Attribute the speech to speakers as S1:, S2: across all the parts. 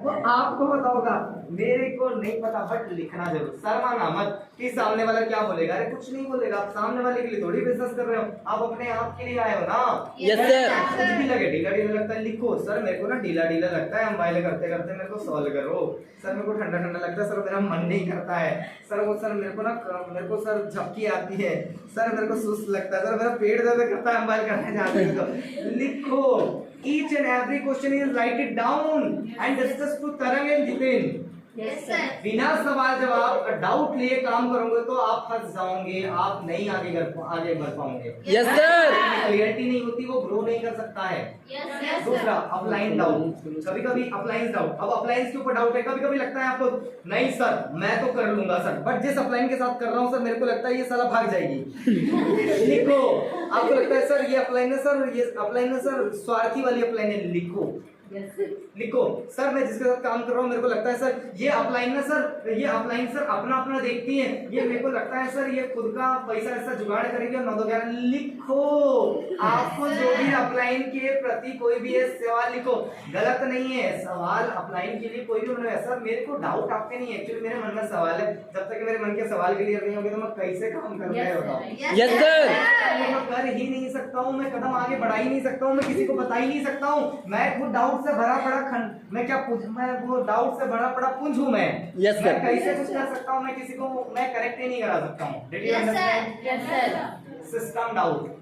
S1: वो आपको पता होगा, मेरे को नहीं पता, बट लिखना जरूर। शर्माना मत कि सामने वाला क्या बोलेगा। अरे कुछ नहीं बोलेगा, आप सामने वाले के लिए थोड़ी बिजनेस कर रहे हो, आप अपने आप के लिए आए हो ना।
S2: Yes sir.
S1: कुछ भी लगे ढीला ढीला लगता है, लिखो सर मेरे को ना ढीला ढीला लगता है, मोबाइल करते करते मेरे को सॉल्व करो। सर मेरे को ठंडा ठंडा लगता है, सर मेरा मन नहीं करता है, सर मेरे को सर झपकी आती है, सर मेरे को सुस्त लगता है, सर मेरा पेट दर्द करता है मोबाइल करने जाते हैं तो। लिखो, each and every question is write it down and discuss to Tarang and Jitin।
S3: Yes sir.
S1: बिना सवाल जवाब डाउट लिए काम करोगे तो आप फंस जाओगे, आप नहीं आगे बढ़ पाओगे।
S2: Yes sir.
S1: क्लियरिटी नहीं होती, वो ग्रो नहीं कर सकता है।
S3: यस
S1: दूसरा अपलाइन डाउट, कभी कभी अप्लायंस डाउट। अब अप्लायंस के ऊपर डाउट है, कभी कभी लगता है आपको नहीं सर मैं तो कर लूंगा सर, बट जिस अप्लायन के साथ कर रहा हूँ सर मेरे को लगता है ये साला भाग जाएगी। लिखो, आपको लगता है सर ये अप्लायन है सर, ये अप्लायन है सर, स्वार्थी वाली अप्लायन है। लिखो लिखो, सर मैं जिसके साथ काम कर रहा हूँ मेरे को लगता है सर ये अपलाइन है सर, ये अपलाइन सर अपना अपना देखती है, ये मेरे को लगता है सर ये खुद का पैसा ऐसा जुगाड़ करेगी और 9-11। लिखो, आपको जो भी अपलाइन के प्रति कोई भी है सवाल लिखो, गलत नहीं है सवाल अपलाइन के लिए कोई भी मतलब सर मेरे को डाउट आपके नहीं है, एक्चुअली मेरे मन में सवाल है, जब तक मेरे मन के सवाल क्लियर नहीं होंगे तो मैं कैसे काम कर रहा बताओ।
S2: Yes sir.
S1: मैं कर ही नहीं सकता हूँ, मैं कदम आगे बढ़ा ही नहीं सकता हूँ, मैं किसी को बता ही नहीं सकता हूँ, मैं खुद डाउट से भरा पड़ा खंड, मैं क्या मैं वो डाउट से भरा पड़ा पुंज हूँ मैं।
S2: Yes sir.
S1: मैं कैसे कुछ कर सकता हूँ, मैं किसी को मैं करेक्ट ही नहीं करा सकता हूँ। Did you understand?
S3: Yes sir.
S1: System doubt,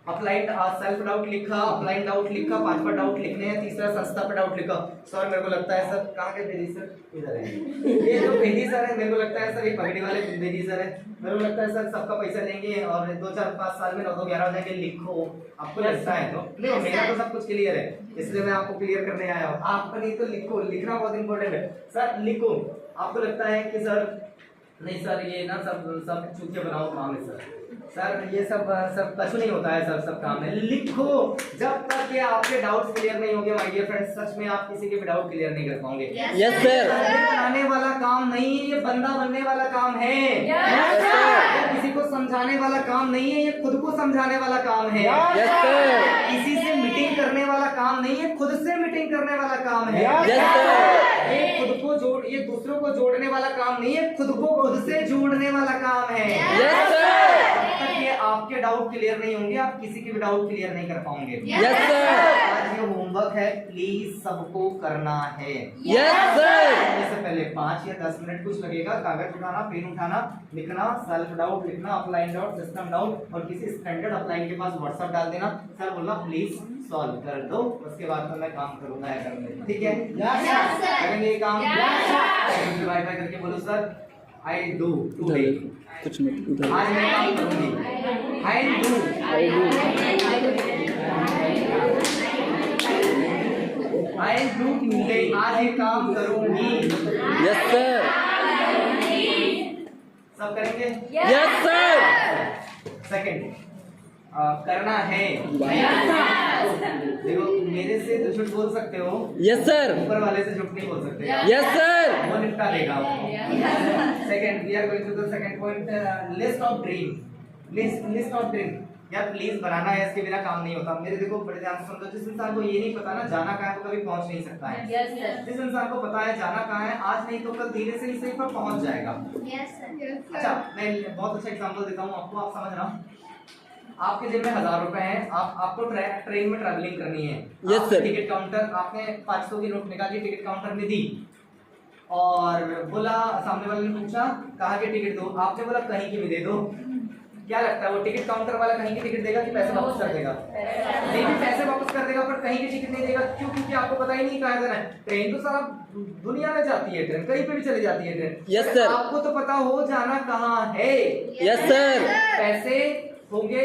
S1: applied self doubt लिखा, अप्लाइड डाउट लिखा, 5वां डाउट लिखने हैं, तीसरा संस्था पे डाउट लिखा। सर मेरे को लगता है सर, कहाँ के बेदी सर? इधर है, ये जो बेदी सर है, मेरे को लगता है सर ये पगड़ी वाले बेदी सर है, मेरे को लगता है सर सबका पैसा लेंगे और 2-4-5 साल में 9-11 हो जाएंगे। लिखो, आपको लगता है तो देखो, मेरा तो सब कुछ क्लियर है, इसलिए मैं आपको क्लियर करने आया हूँ। आपको नहीं तो लिखो, लिखना बहुत इंपॉर्टेंट है सर। लिखो, आपको लगता है कि सर नहीं सर ये ना सब चूतिया बनाओ काम है सर ये सब कछु नहीं होता है सर, सब काम है। लिखो, जब तक कि आपके डाउट्स क्लियर नहीं होंगे माय डियर फ्रेंड्स, सच में आप किसी के भी डाउट क्लियर नहीं कर पाओगे।
S2: Yes sir.
S1: बनाने वाला काम नहीं है, ये बंदा बनने वाला काम है।
S2: Yes sir.
S1: ये किसी को समझाने वाला काम नहीं है, ये खुद को समझाने वाला काम है।
S2: Yes sir.
S1: किसी से मीटिंग करने वाला काम नहीं है, खुद से मीटिंग करने वाला काम है।
S2: Yes sir.
S1: ये खुद को ये दूसरों को जोड़ने वाला काम नहीं है, खुद को खुद से जोड़ने वाला काम है।
S2: Yes sir.
S1: जब तक ये आपके डाउट क्लियर नहीं होंगे, आप किसी के भी डाउट क्लियर नहीं कर पाओगे।
S2: Yes sir.
S1: आज ये होमवर्क है, प्लीज सबको करना है।
S2: Yes sir.
S1: इससे पहले 5 या 10 मिनट कुछ लगेगा, कागज उठाना, पेन उठाना, लिखना, सेल्फ डाउट लिखना, अपलाइन डाउट, सिस्टम डाउट, और किसी स्टैंडर्ड अपलाइन के पास व्हाट्सएप डाल देना, सर बोलना प्लीज सॉल्व कर दो, उसके बाद तो मैं काम करूंगा या करूंगा। ठीक है?
S3: Yes sir.
S1: करेंगे ये काम? बाय बाय करके बोलो सर आई डू टुडे।
S2: कुछ नहीं,
S1: आज मैं काम करूंगी। आई डू टुडे, आज ये काम करूंगी।
S2: Yes sir.
S1: सब करेंगे?
S2: Yes sir.
S1: सेकंड, करना है। देखो, मेरे से तो झूठ बोल सकते हो,
S2: यस सर।
S1: ऊपर वाले से झूठ नहीं बोल सकते।
S2: Yes sir.
S1: वो निपटा देगा आपको। Second, we are going to the second point, list of dream. List of dream यार प्लीज बनाना है, इसके बिना काम नहीं होता। मेरे देखो बड़े ध्यान से सुनो, जिस इंसान को ये नहीं पता ना जाना कहाँ है, वो कभी पहुंच नहीं सकता है।
S3: Yes sir.
S1: जिस इंसान को पता है जाना कहाँ है, आज नहीं तो कल धीरे से ही सही पर पहुंच जाएगा।
S3: Yes sir.
S1: अच्छा, मैं बहुत अच्छा एग्जांपल देता हूँ आपको, आप समझ रहा। आपके जेब में 1000 रुपए हैं, आपको ट्रेन में ट्रैवलिंग करनी है।
S2: Yes sir.
S1: टिकट काउंटर, आपने 500 की नोट निकाली, टिकट काउंटर में दी और बोला, सामने वाले ने पूछा कहाँ की टिकट दो, आपने बोला कहीं की भी दे दो। क्या लगता है वो टिकट काउंटर वाला कहीं की टिकट देगा कि पैसे वापस कर देगा? नहीं, पैसे वापस कर देगा, पर कहीं की टिकट नहीं देगा। क्यों? क्योंकि आपको पता ही नहीं कहाँ जाना है। ट्रेन तो सारा दुनिया में जाती है, ट्रेन कहीं पे भी चली जाती है ट्रेन।
S2: Yes sir.
S1: आपको तो पता हो जाना कहाँ है।
S2: Yes sir.
S1: पैसे होंगे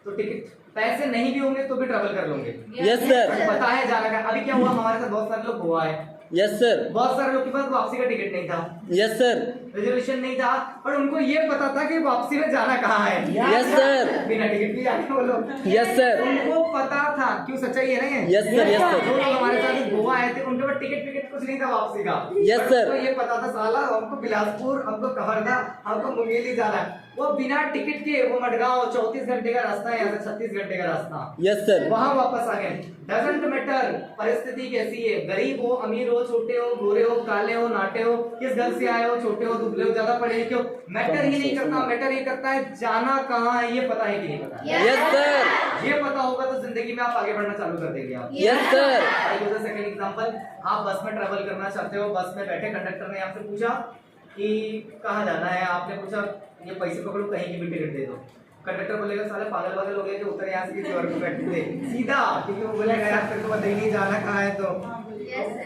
S1: तो टिकट, पैसे नहीं भी होंगे तो भी ट्रैवल कर लोगे।
S2: Yes sir.
S1: पता है जाना का। अभी क्या हुआ, हमारे साथ बहुत सारे लोग हुआ है,
S2: यस सर।
S1: बहुत सारे लोग के पास वापसी का टिकट नहीं था,
S2: यस सर।
S1: रिजर्वेशन नहीं था, और उनको ये पता था कि वापसी में जाना कहाँ है।
S2: Yes sir.
S1: बिना टिकट भी जाने वो लोग।
S2: Yes sir.
S1: उनको पता था, क्यों? सच्चाई है ना ये?
S2: Yes sir. Yes sir.
S1: जो लोग हमारे साथ गोवा आए थे उनके पास टिकट कुछ नहीं था वापसी का।
S2: Yes sir.
S1: तो ये पता था साला हमको बिलासपुर, हमको कवर्धा, हमको मुंगेली जाना है। वो बिना टिकट के वो मडगांव 34 घंटे का रास्ता है, यहाँ से 36 घंटे का रास्ता।
S2: Yes sir.
S1: वहां वापस आ गए। डजंट मैटर परिस्थिति कैसी है, गरीब हो अमीर हो, छोटे हो गोरे हो, काले हो नाटे हो, किस घर से आए हो, छोटे हो दुबले हो, ज्यादा पढ़े लिखे हो, मैटर ही नहीं करता। मैटर ये करता है जाना कहाँ है, ये पता है कि नहीं पता।
S2: Yes sir.
S1: ये पता होगा तो जिंदगी में आप आगे बढ़ना चालू कर देंगे आप।
S2: Yes sir.
S1: सेकंड एग्जांपल, आप बस में ट्रेवल करना चाहते हो, बस में बैठे कंडक्टर ने आपसे पूछा कि कहाँ जाना है, आपने पूछा ये पैसे पकड़ो कहीं की भी टिकट दे दो। कंडक्टर बोलेगा साले पागल वागल हो गए जो उतर यहाँ से किसी और को बैठते थे सीधा, क्योंकि वो बोलेगा यार तेरे को पता ही नहीं जाना कहाँ है, तो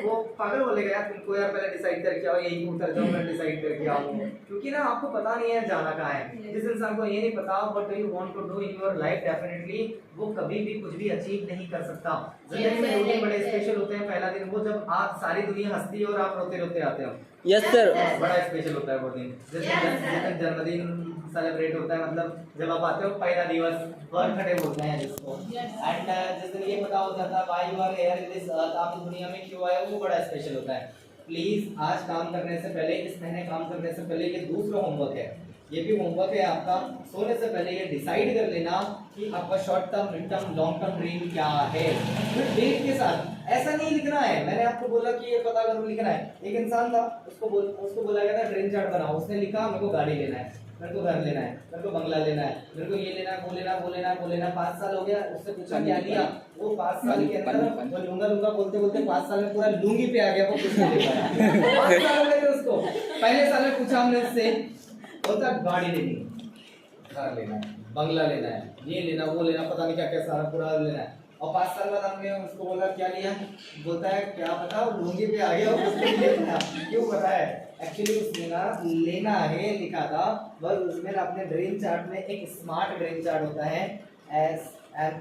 S1: वो पागल बोलेगा यार तुमको यार पहले डिसाइड करके आओ, यही उतर जाओ मैं डिसाइड करके आऊँ, क्योंकि ना आपको पता नहीं है जाना कहाँ है। जिस इंसान को ये नहीं पता what do you want to do in your life, definitely वो कभी भी कुछ भी अचीव नहीं कर सकता। जिंदगी में दो दिन बड़े स्पेशल होते हैं। पहला दिन वो जब आप सारी दुनिया हंसती है और आप रोते रोते आते हो,
S2: यस सर।
S1: बड़ा स्पेशल होता है वो दिन। जैसे जन्मदिन सेलिब्रेट होता है, मतलब जब आप आते हो पहला दिवस, बर्थडे बोलते हैं जिसको, एंड जिस दिन ये पता हो जाता है why you are here in this earth, आप इस दुनिया में क्यों आए हो, वो बड़ा स्पेशल होता है। प्लीज आज काम करने से पहले, इस महीने काम करने से पहले, ये दूसरा होमवर्क है, ये भी होमवर्क है आपका, सोने से पहले ये डिसाइड कर लेना कि आपका short term, mid term, long term dream क्या है। फिर डेट के साथ ऐसा नहीं लिखना है, मैंने आपको बोला कि ये पता करो लिखना है। एक इंसान था, उसको बोला गया था ड्रीम चार्ट बनाओ, उसने लिखा मेरे को गाड़ी लेना है, मेरे को घर लेना है, मेरे को बंगला लेना है, मेरे को ये लेना है, वो लेना है, वो लेना है, वो लेना है। 5 साल हो गया, उससे पूछा क्या लिया, वो 5 साल के अंदर वो लूंगा लूंगा बोलते बोलते 5 साल में पूरा लूंगी पे आ गया, वो कुछ नहीं ले पाया। 5 साल हो गए थे उसको। पहले साल में पूछा हमने उससे, बोलता गाड़ी लेनी है, घर लेना है, बंगला लेना है, ये लेना वो लेना, पता नहीं क्या क्या सारा पूरा लेना है। और 5 साल बाद हमने उसको बोला क्या लिया, बोलता है क्या पता लूंगी पे आ गया, उसको लेना क्यों पता है, एक्चुअली उसने ना लेना है लिखा था, बस उसमें अपने ड्रीम चार्ट में एक स्मार्ट ड्रीम चार्ट होता है, SMART,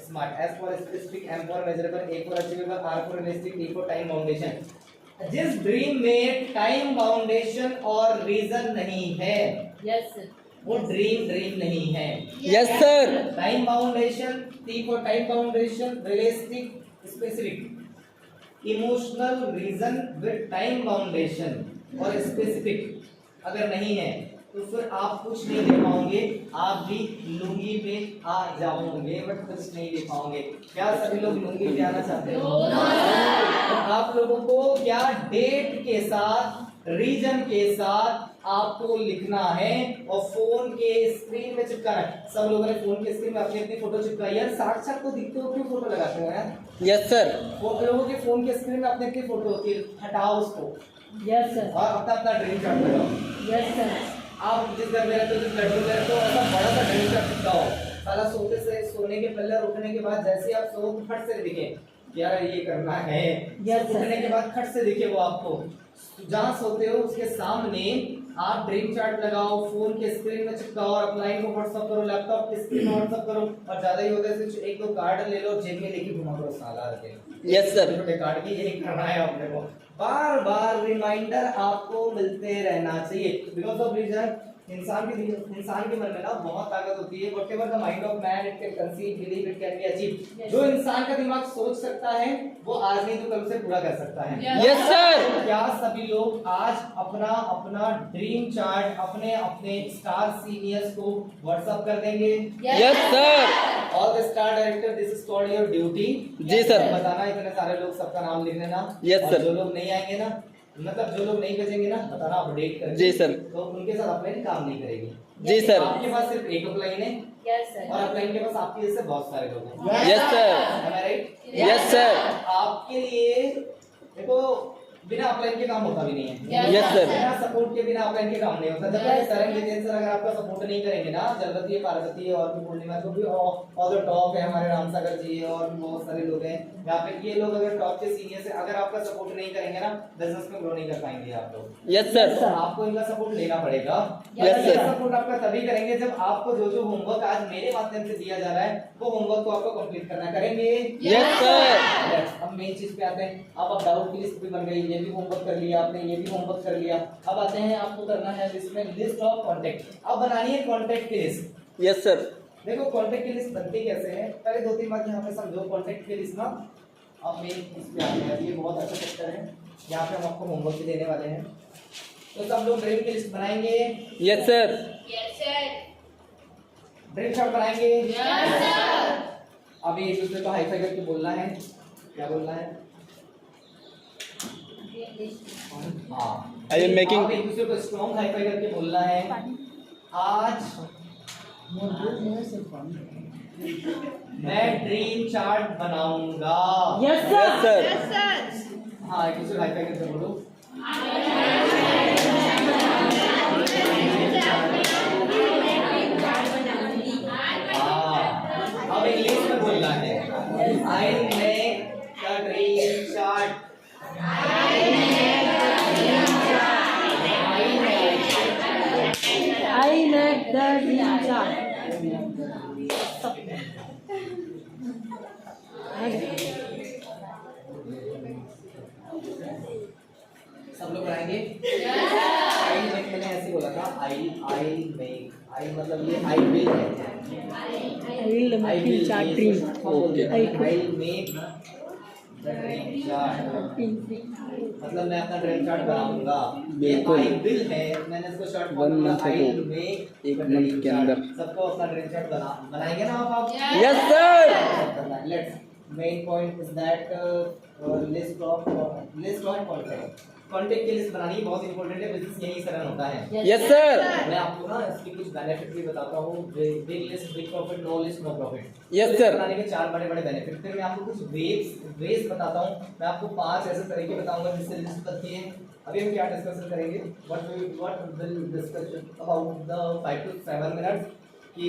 S1: smart, S for specific, M for measurable, A for achievable, R for realistic, T for time boundation. जिस ड्रीम में टाइम बाउंडेशन और रीजन नहीं है,
S3: यस सर,
S1: वो ड्रीम नहीं है।
S2: Yes sir.
S1: Time boundation, T for time boundation, realistic, specific, emotional reason with time boundation और specific अगर नहीं है तो फिर आप कुछ नहीं दे पाओगे, आप भी लुंगी पे आ जाओगे बट कुछ नहीं दे पाओगे। क्या सभी लोग लुंगी पे आना चाहते हो? तो आप लोगों को क्या डेट के साथ, रीजन के साथ आपको लिखना है और फोन के स्क्रीन में चिपकाना है। सब लोगों ने फोन के स्क्रीन में अपनी अपनी फोटो चिपकाई यार, साक्षात तो दिखते हो क्यों फोटो लगाते हो यार?
S2: Yes sir.
S1: वो लोगों के फोन के स्क्रीन में अपनी अपनी फोटो होती है, हटाओ उसको।
S3: यस सर,
S1: और अपना अपना ड्रीम चार्ट लगाओ।
S3: यस सर,
S1: आप जिस घर में रहते हो, जिस बेडरूम में रहते हो, ऐसा बड़ा सा ड्रीम चार्ट चिपकाओ। साला सोने के पहले और उठने के बाद जैसे आप सो तो फट से दिखे यार ये करना है। उठने के बाद फट से दिखे वो आपको। जहाँ सोते हो उसके सामने आप ड्रीम चार्ट लगाओ, फोन के स्क्रीन में चिपकाओ और अपलाइन को व्हाट्सएप करो, लैपटॉप के स्क्रीन में व्हाट्सएप करो, और ज्यादा ही होता है तो एक दो कार्ड ले लो, जेब में लेके घुमा करो साला के।
S2: Yes sir.
S1: छोटे कार्ड की यही करना है अपने को। बार बार रिमाइंडर आपको मिलते रहना चाहिए। बिकॉज ऑफ रीजन इंसान के मन में ना बहुत ताकत होती है। Whatever the mind of man it can conceive, believe, it can be achieve. जो इंसान का दिमाग सोच सकता है वो आज नहीं तो कल से पूरा कर सकता है।
S2: Yes sir.
S1: क्या सभी लोग आज अपना अपना ड्रीम चार्ट अपने अपने स्टार सीनियर्स को व्हाट्सएप कर देंगे?
S2: Yes sir.
S1: All the star director, this is called your duty.
S2: जी सर।
S1: बताना इतने सारे लोग, सबका नाम लिख लेना।
S2: Yes sir.
S1: जो लोग नहीं आएंगे ना, मतलब जो लोग नहीं भेजेंगे ना, बताना अपडेट करेंगे।
S2: जी सर।
S1: तो उनके साथ अपलाइन काम नहीं करेगी।
S2: जी सर।
S1: आपके पास सिर्फ एक अपलाइन है
S3: यस सर,
S1: और अपलाइन के पास आपके जैसे बहुत सारे लोग हैं।
S2: Yes sir.
S1: Am I right?
S2: Yes sir.
S1: आपके लिए देखो बिना अपलाइन के काम होता भी नहीं है।
S2: Yes sir.
S1: बिना सपोर्ट के बिना अपलाइन के काम नहीं होता। जब तक तरंग विजयन सर अगर आपका सपोर्ट नहीं करेंगे ना, जलवती पार्वती और भी पूर्णिमा जो भी और जो टॉप है हमारे रामसागर जी और भी बहुत सारे लोग हैं यहाँ पे, ये लोग अगर टॉप के सीनियर से अगर आपका सपोर्ट नहीं करेंगे ना, बिजनेस में ग्रो नहीं कर पाएंगे आप लोग।
S2: Yes sir.
S1: तो आपको इनका सपोर्ट लेना पड़ेगा।
S2: Yes, sir.
S1: सपोर्ट आपका तभी करेंगे जब आपको जो जो होमवर्क आज मेरे माध्यम से दिया जा रहा है वो होमवर्क को आपको कंप्लीट करना करेंगे।
S2: Yes sir.
S1: अब मेन चीज पे आते हैं। अब डाउट की लिस्ट भी बन गई, ये भी होमवर्क कर लिया आपने, ये भी होमवर्क कर लिया। अब आते हैं आपको करना है लिस्ट में लिस्ट ऑफ कांटेक्ट। अब बनानी है कांटेक्ट की लिस्ट।
S2: Yes sir.
S1: देखो कांटेक्ट की लिस्ट बनती कैसे है, पहले 2-3 बात यहाँ पे समझो। कांटेक्ट की लिस्ट ना अब मेन इस पे आते हैं। ये बहुत अच्छा चैप्टर है, यहाँ पे हम आपको होमवर्क भी देने वाले हैं। तो सब लोग ड्रीम की लिस्ट बनाएंगे।
S2: Yes sir.
S3: Yes sir,
S1: dream chart बनाएंगे।
S3: यस सर,
S1: अभी एक दूसरे को हाई फाई करके बोलना है। क्या बोलना है? हाँ,
S2: I am making-
S1: आप एक दूसरे को स्ट्रॉन्ग हाई फाई करके बोलना है। आज मैं ड्रीम चार्ट बनाऊंगा।
S3: Yes,
S2: Yes,
S3: sir.
S2: sir.
S1: हाँ, एक दूसरे को हाई फाई करके बोलो। हाँ, अब इंग्लिश में बोलना है। I make the dream chart.
S3: I make the dream chart.
S1: सब लोग बनाएंगे? आई मेक, मैंने ऐसे बोला था। आई मेक, आई मतलब ये आई विल है।
S3: I will make the chart dream.
S2: Okay.
S1: I make the dream chart मतलब मैं अपना ड्रीम चार्ट बनाऊंगा।
S2: बिल्कुल।
S1: आई विल है, मैंने इसको शॉर्ट
S2: One month
S1: आई
S2: ago,
S1: मेक
S2: एक month के अंदर।
S1: सबको अपना ड्रीम चार्ट बनाएंगे ना आप?
S2: Yes, sir.
S1: Let's main point is that list of contact। Contact की लिस्ट बनानी बहुत इंपॉर्टेंट है, बिजनेस यही से रन होता है।
S2: Yes, sir.
S1: मैं आपको ना इसकी कुछ बेनिफिट भी बताता हूँ। Big list, big profit, no list, no profit.
S2: Yes, sir.
S1: बनाने के 4 बड़े बेनिफिट। फिर मैं आपको कुछ वेज बताता हूँ। मैं आपको 5 ऐसे तरीके बताऊंगा जिससे लिस्ट बनती है। अभी हम क्या डिस्कशन करेंगे? What will discuss about the 5 to 7 minutes कि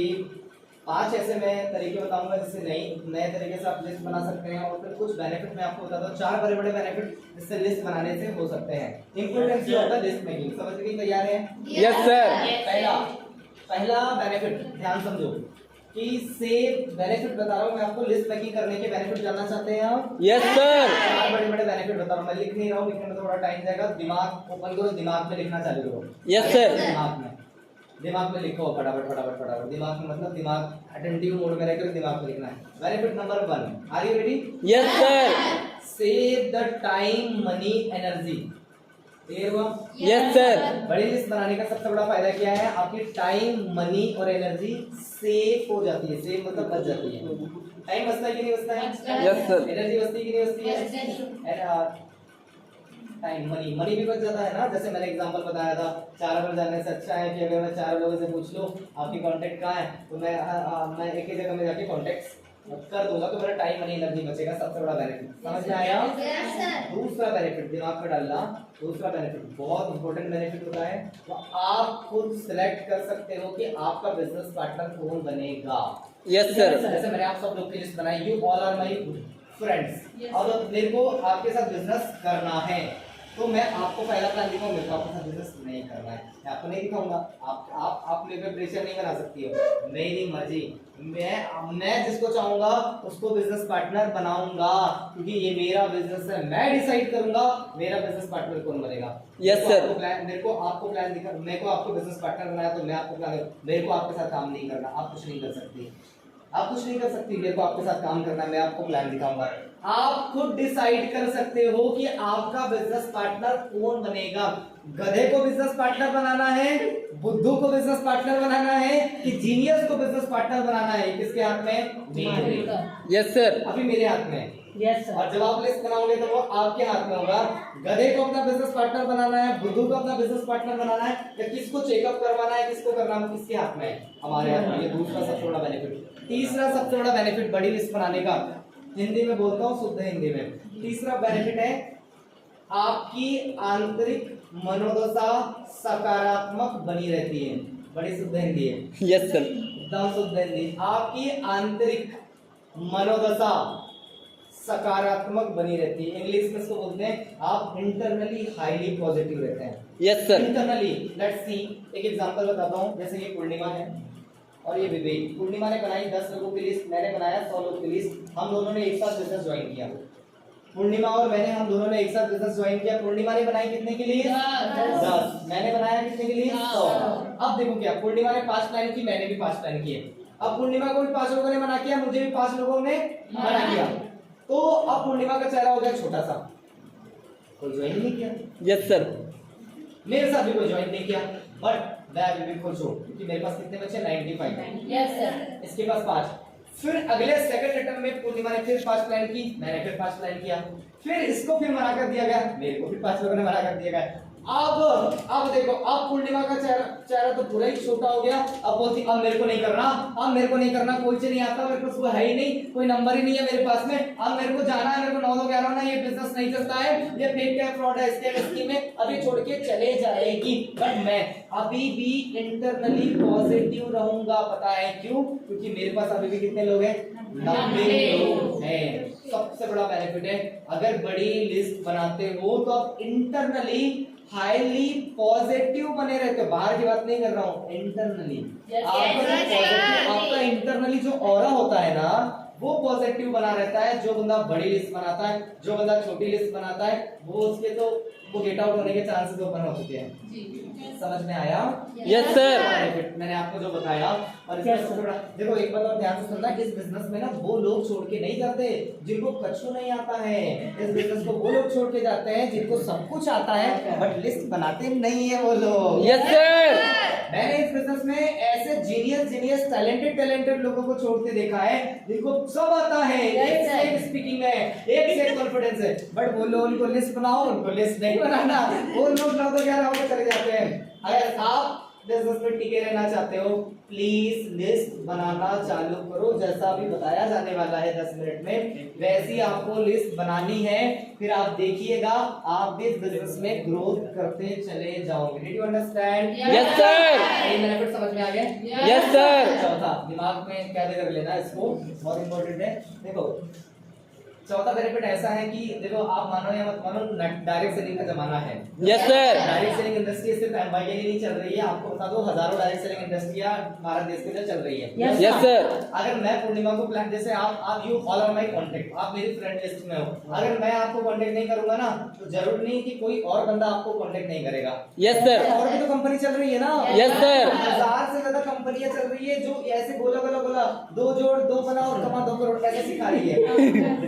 S1: 5 ऐसे मैं तरीके बताऊंगा जिससे नए तरीके से आप लिस्ट बना सकते हैं। और फिर कुछ बेनिफिट मैं आपको बताता हूँ, 4 बड़े बेनिफिट जिससे लिस्ट बनाने से हो सकते हैं। Importance of the list making, समझने के लिए तैयार हैं?
S2: Yes, sir.
S1: पहला बेनिफिट ध्यान समझो कि से बेनिफिट बता रहा हूँ मैं आपको। लिस्ट मेकिंग करने के बेनिफिट जानना चाहते हैं आप?
S2: Yes, sir.
S1: 4 बड़े बेनिफिट बता रहा हूँ। मैं लिख नहीं रहा हूँ, लिखने में थोड़ा टाइम जाएगा। दिमाग ओपन करो, दिमाग में लिखना चालू करो।
S2: Yes, sir.
S1: दिमाग में लिखो फटाफट। दिमाग में मतलब दिमाग अटेंटिव मोड में रहकर दिमाग में लिखना है। Benefit number 1, are you ready?
S2: Yes, sir.
S1: Save the time, money, energy. Clear हुआ?
S2: Yes, sir.
S1: बड़ी लिस्ट बनाने का सबसे बड़ा फायदा क्या है? आपकी टाइम, मनी और एनर्जी सेव हो जाती है। सेव मतलब बच जाती है। टाइम बचता है कि नहीं बचता है?
S2: Yes, sir.
S1: एनर्जी बचती है कि नहीं बचती है? टाइम, मनी भी बच जाता है ना। जैसे मैंने एग्जांपल बताया था, 4 बार जाने से अच्छा है कि अगर मैं 4 लोगों से पूछ लूं आपकी कांटेक्ट कहाँ है, तो मैं एक ही जगह में जाके कांटेक्ट कर दूंगा, तो मेरा टाइम, मनी, एनर्जी बचेगा। सबसे बड़ा बेनिफिट समझ में आया? दूसरा बेनिफिट दिमाग में डालना। दूसरा बेनिफिट बहुत इंपॉर्टेंट बेनिफिट होता है, तो आप खुद सिलेक्ट कर सकते हो कि आपका बिजनेस पार्टनर कौन बनेगा।
S2: Yes, sir.
S1: जैसे मैंने आप सब लोग की लिस्ट बनाई, you all are my friends. अब मेरे को आपके साथ बिजनेस करना है, तो मैं आपको पहला प्लान दिखाऊंगा। मेरे को आपके साथ बिजनेस नहीं करना है, मैं आपको नहीं दिखाऊंगा। आप मेरे पे प्रेशर नहीं बना सकती हो, मेरी मर्जी। मैं जिसको चाहूंगा उसको बिजनेस पार्टनर बनाऊंगा, क्योंकि ये मेरा बिजनेस है। मैं डिसाइड करूंगा मेरा बिजनेस पार्टनर कौन बनेगा।
S2: Yes, sir.
S1: मेरे को आपको प्लान दिखा, मेरे को आपको बिजनेस पार्टनर बनाया, तो मैं आपको प्लान, मेरे को आपके साथ काम नहीं करना, आप कुछ नहीं कर सकती। आप कुछ नहीं कर सकती, मेरे को आपके साथ काम करना है, मैं आपको प्लान दिखाऊंगा। आप खुद डिसाइड कर सकते हो कि आपका बिजनेस पार्टनर कौन बनेगा। गधे को बिजनेस पार्टनर बनाना है, बुद्धू को बिजनेस पार्टनर बनाना है, कि जीनियस को बिजनेस पार्टनर बनाना है? किसके हाथ में? मेरे।
S2: Yes, sir.
S1: अभी मेरे हाथ में है।
S3: Yes, sir.
S1: और जब आप लिस्ट बनाओगे तो वो आपके हाथ में होगा। गधे को अपना बिजनेस पार्टनर बनाना है, बुद्धू को अपना बिजनेस पार्टनर बनाना है, या किसको चेकअप करवाना है, किसको करना है, किसके हाथ में है? हमारे हाथ में। ये दूसरा सबसे बड़ा बेनिफिट। तीसरा सबसे बड़ा बेनिफिट बड़ी लिस्ट बनाने का, हिंदी में बोलता हूँ, शुद्ध हिंदी में, तीसरा बेनिफिट है आपकी आंतरिक मनोदशा सकारात्मक बनी रहती है। बड़ी शुद्ध हिंदी है,
S2: Yes, sir.
S1: एकदम शुद्ध हिंदी। आपकी आंतरिक मनोदशा सकारात्मक बनी रहती है। इंग्लिश में इसको बोलते हैं आप इंटरनली हाईली पॉजिटिव रहते हैं।
S2: Yes, sir.
S1: Internally, let's see, एक एग्जांपल बताता हूँ। जैसे ये पूर्णिमा है और ये विवेक। पूर्णिमा ने बनाई 10 लोगों की लिस्ट, मैंने बनाया 100 लोगों की लिस्ट। हम दोनों ने एक साथ बिजनेस ज्वाइन किया। पूर्णिमा और मैंने, हम दोनों ने एक साथ बिजनेस ज्वाइन किया। पूर्णिमा ने बनाई कितने के लिए? 10। मैंने बनाया कितने के लिए? 100। अब देखो क्या, पूर्णिमा ने 5 प्लान की, मैंने भी 5 प्लान किए। अब पूर्णिमा को भी 5 लोगों ने मना किया, मुझे भी 5 लोगों ने मना किया। तो अब पूर्णिमा का चेहरा हो गया छोटा सा, कोई ज्वाइन नहीं किया।
S2: Yes, sir.
S1: मेरे साथ भी कोई ज्वाइन नहीं किया, बट मैं अभी भी खुश हूँ क्योंकि मेरे पास कितने बच्चे? 95।
S3: Yes, sir.
S1: इसके पास 5, फिर अगले सेकंड अटेम्प्ट में पूर्णिमा ने फिर 5 प्लान की, मैंने फिर 5 प्लान किया, फिर इसको फिर मना कर दिया गया, मेरे को फिर 5 लोगों ने मना कर दिया गया। अब देखो, अब पूर्णिमा का चेहरा तो पूरा ही छोटा हो गया। अब बोलती अब मेरे को नहीं करना, अब मेरे को नहीं करना, कोई से नहीं आता, मेरे पास कोई है ही नहीं, कोई नंबर ही नहीं है मेरे पास में, अब मेरे को जाना है, मेरे को 9-11 ना, ये बिजनेस नहीं चलता है, ये फेक है, फ्रॉड है, स्कीम है, अभी छोड़ के चले जाएगी। बट मैं अभी भी इंटरनली पॉजिटिव रहूंगा। पता है क्यों? क्योंकि मेरे पास अभी भी कितने लोग हैं? 90 लोग हैं। सबसे बड़ा बेनिफिट है, अगर बड़ी लिस्ट बनाते हो तो आप इंटरनली हाईली पॉजिटिव बने रहते हो। बाहर की बात नहीं कर रहा हूँ, इंटरनली आपका इंटरनली जो ऑरा होता है ना, वो पॉजिटिव बना रहता है। जो बंदा बड़ी लिस्ट बनाता है, जो बंदा छोटी लिस्ट बनाता है, वो उसके तो वो गेट आउट होने के चांसेस ओपन हो चुके हैं। समझ में आया?
S2: Yes sir.
S1: मैंने आपको जो बताया। और इसमें सबसे बड़ा देखो, एक बात और ध्यान से सुनना, इस बिजनेस में ना वो लोग छोड़ के नहीं जाते जिनको कछु नहीं आता है। इस बिजनेस को वो लोग छोड़ के जाते हैं जिनको सब कुछ आता है बट लिस्ट बनाते नहीं है वो लोग।
S2: Yes sir.
S1: मैंने इस बिजनेस में ऐसे जीनियस टैलेंटेड लोगों को छोड़ते देखा है जिनको सब आता है, एक से एक स्पीकिंग है, एक से एक कॉन्फिडेंस है, बट वो लोग उनको लिस्ट बनाओ, उनको लिस्ट नहीं बनाना, वो लोग 9-11 होकर चले जाते हैं। अगर आप बिजनेस में टिके रहना चाहते हो, प्लीज लिस्ट बनाना चालू करो। जैसा अभी बताया जाने वाला है 10 मिनट में, वैसी आपको लिस्ट बनानी है। फिर आप देखिएगा, आप भी इस बिजनेस में ग्रोथ करते चले जाओगे। Did you understand?
S2: Yes sir.
S1: ये बेनिफिट समझ में आ गया?
S2: Yes sir.
S1: चौथा, दिमाग में कैद कर लेना इसको, बहुत इंपॉर्टेंट है। देखो, चौथा बेनिफिट ऐसा है कि देखो, आप मानो या मत मानो, डायरेक्ट सेलिंग का जमाना है।
S2: Yes sir.
S1: Direct selling industry सिर्फ एम्बाई के लिए नहीं चल रही है, आपको बता दो हजारों डायरेक्ट सेलिंग इंडस्ट्रियां भारत देश के अंदर चल रही है।
S2: Yes sir.
S1: अगर मैं पूर्णिमा को प्लान, जैसे आप you all are my contact, आप मेरी फ्रेंड लिस्ट में हो, अगर मैं आपको कांटेक्ट नहीं करूंगा ना, तो जरूर नहीं कि कोई और बंदा आपको कांटेक्ट नहीं करेगा।
S2: Yes sir.
S1: और भी तो कंपनी चल रही है ना।
S2: Yes sir.
S1: 1000 से ज्यादा कंपनियां चल रही है जो ऐसे गोला 2 जोड़ 2 बना और कमा 2 करोड़ ऐसे सिखा रही है।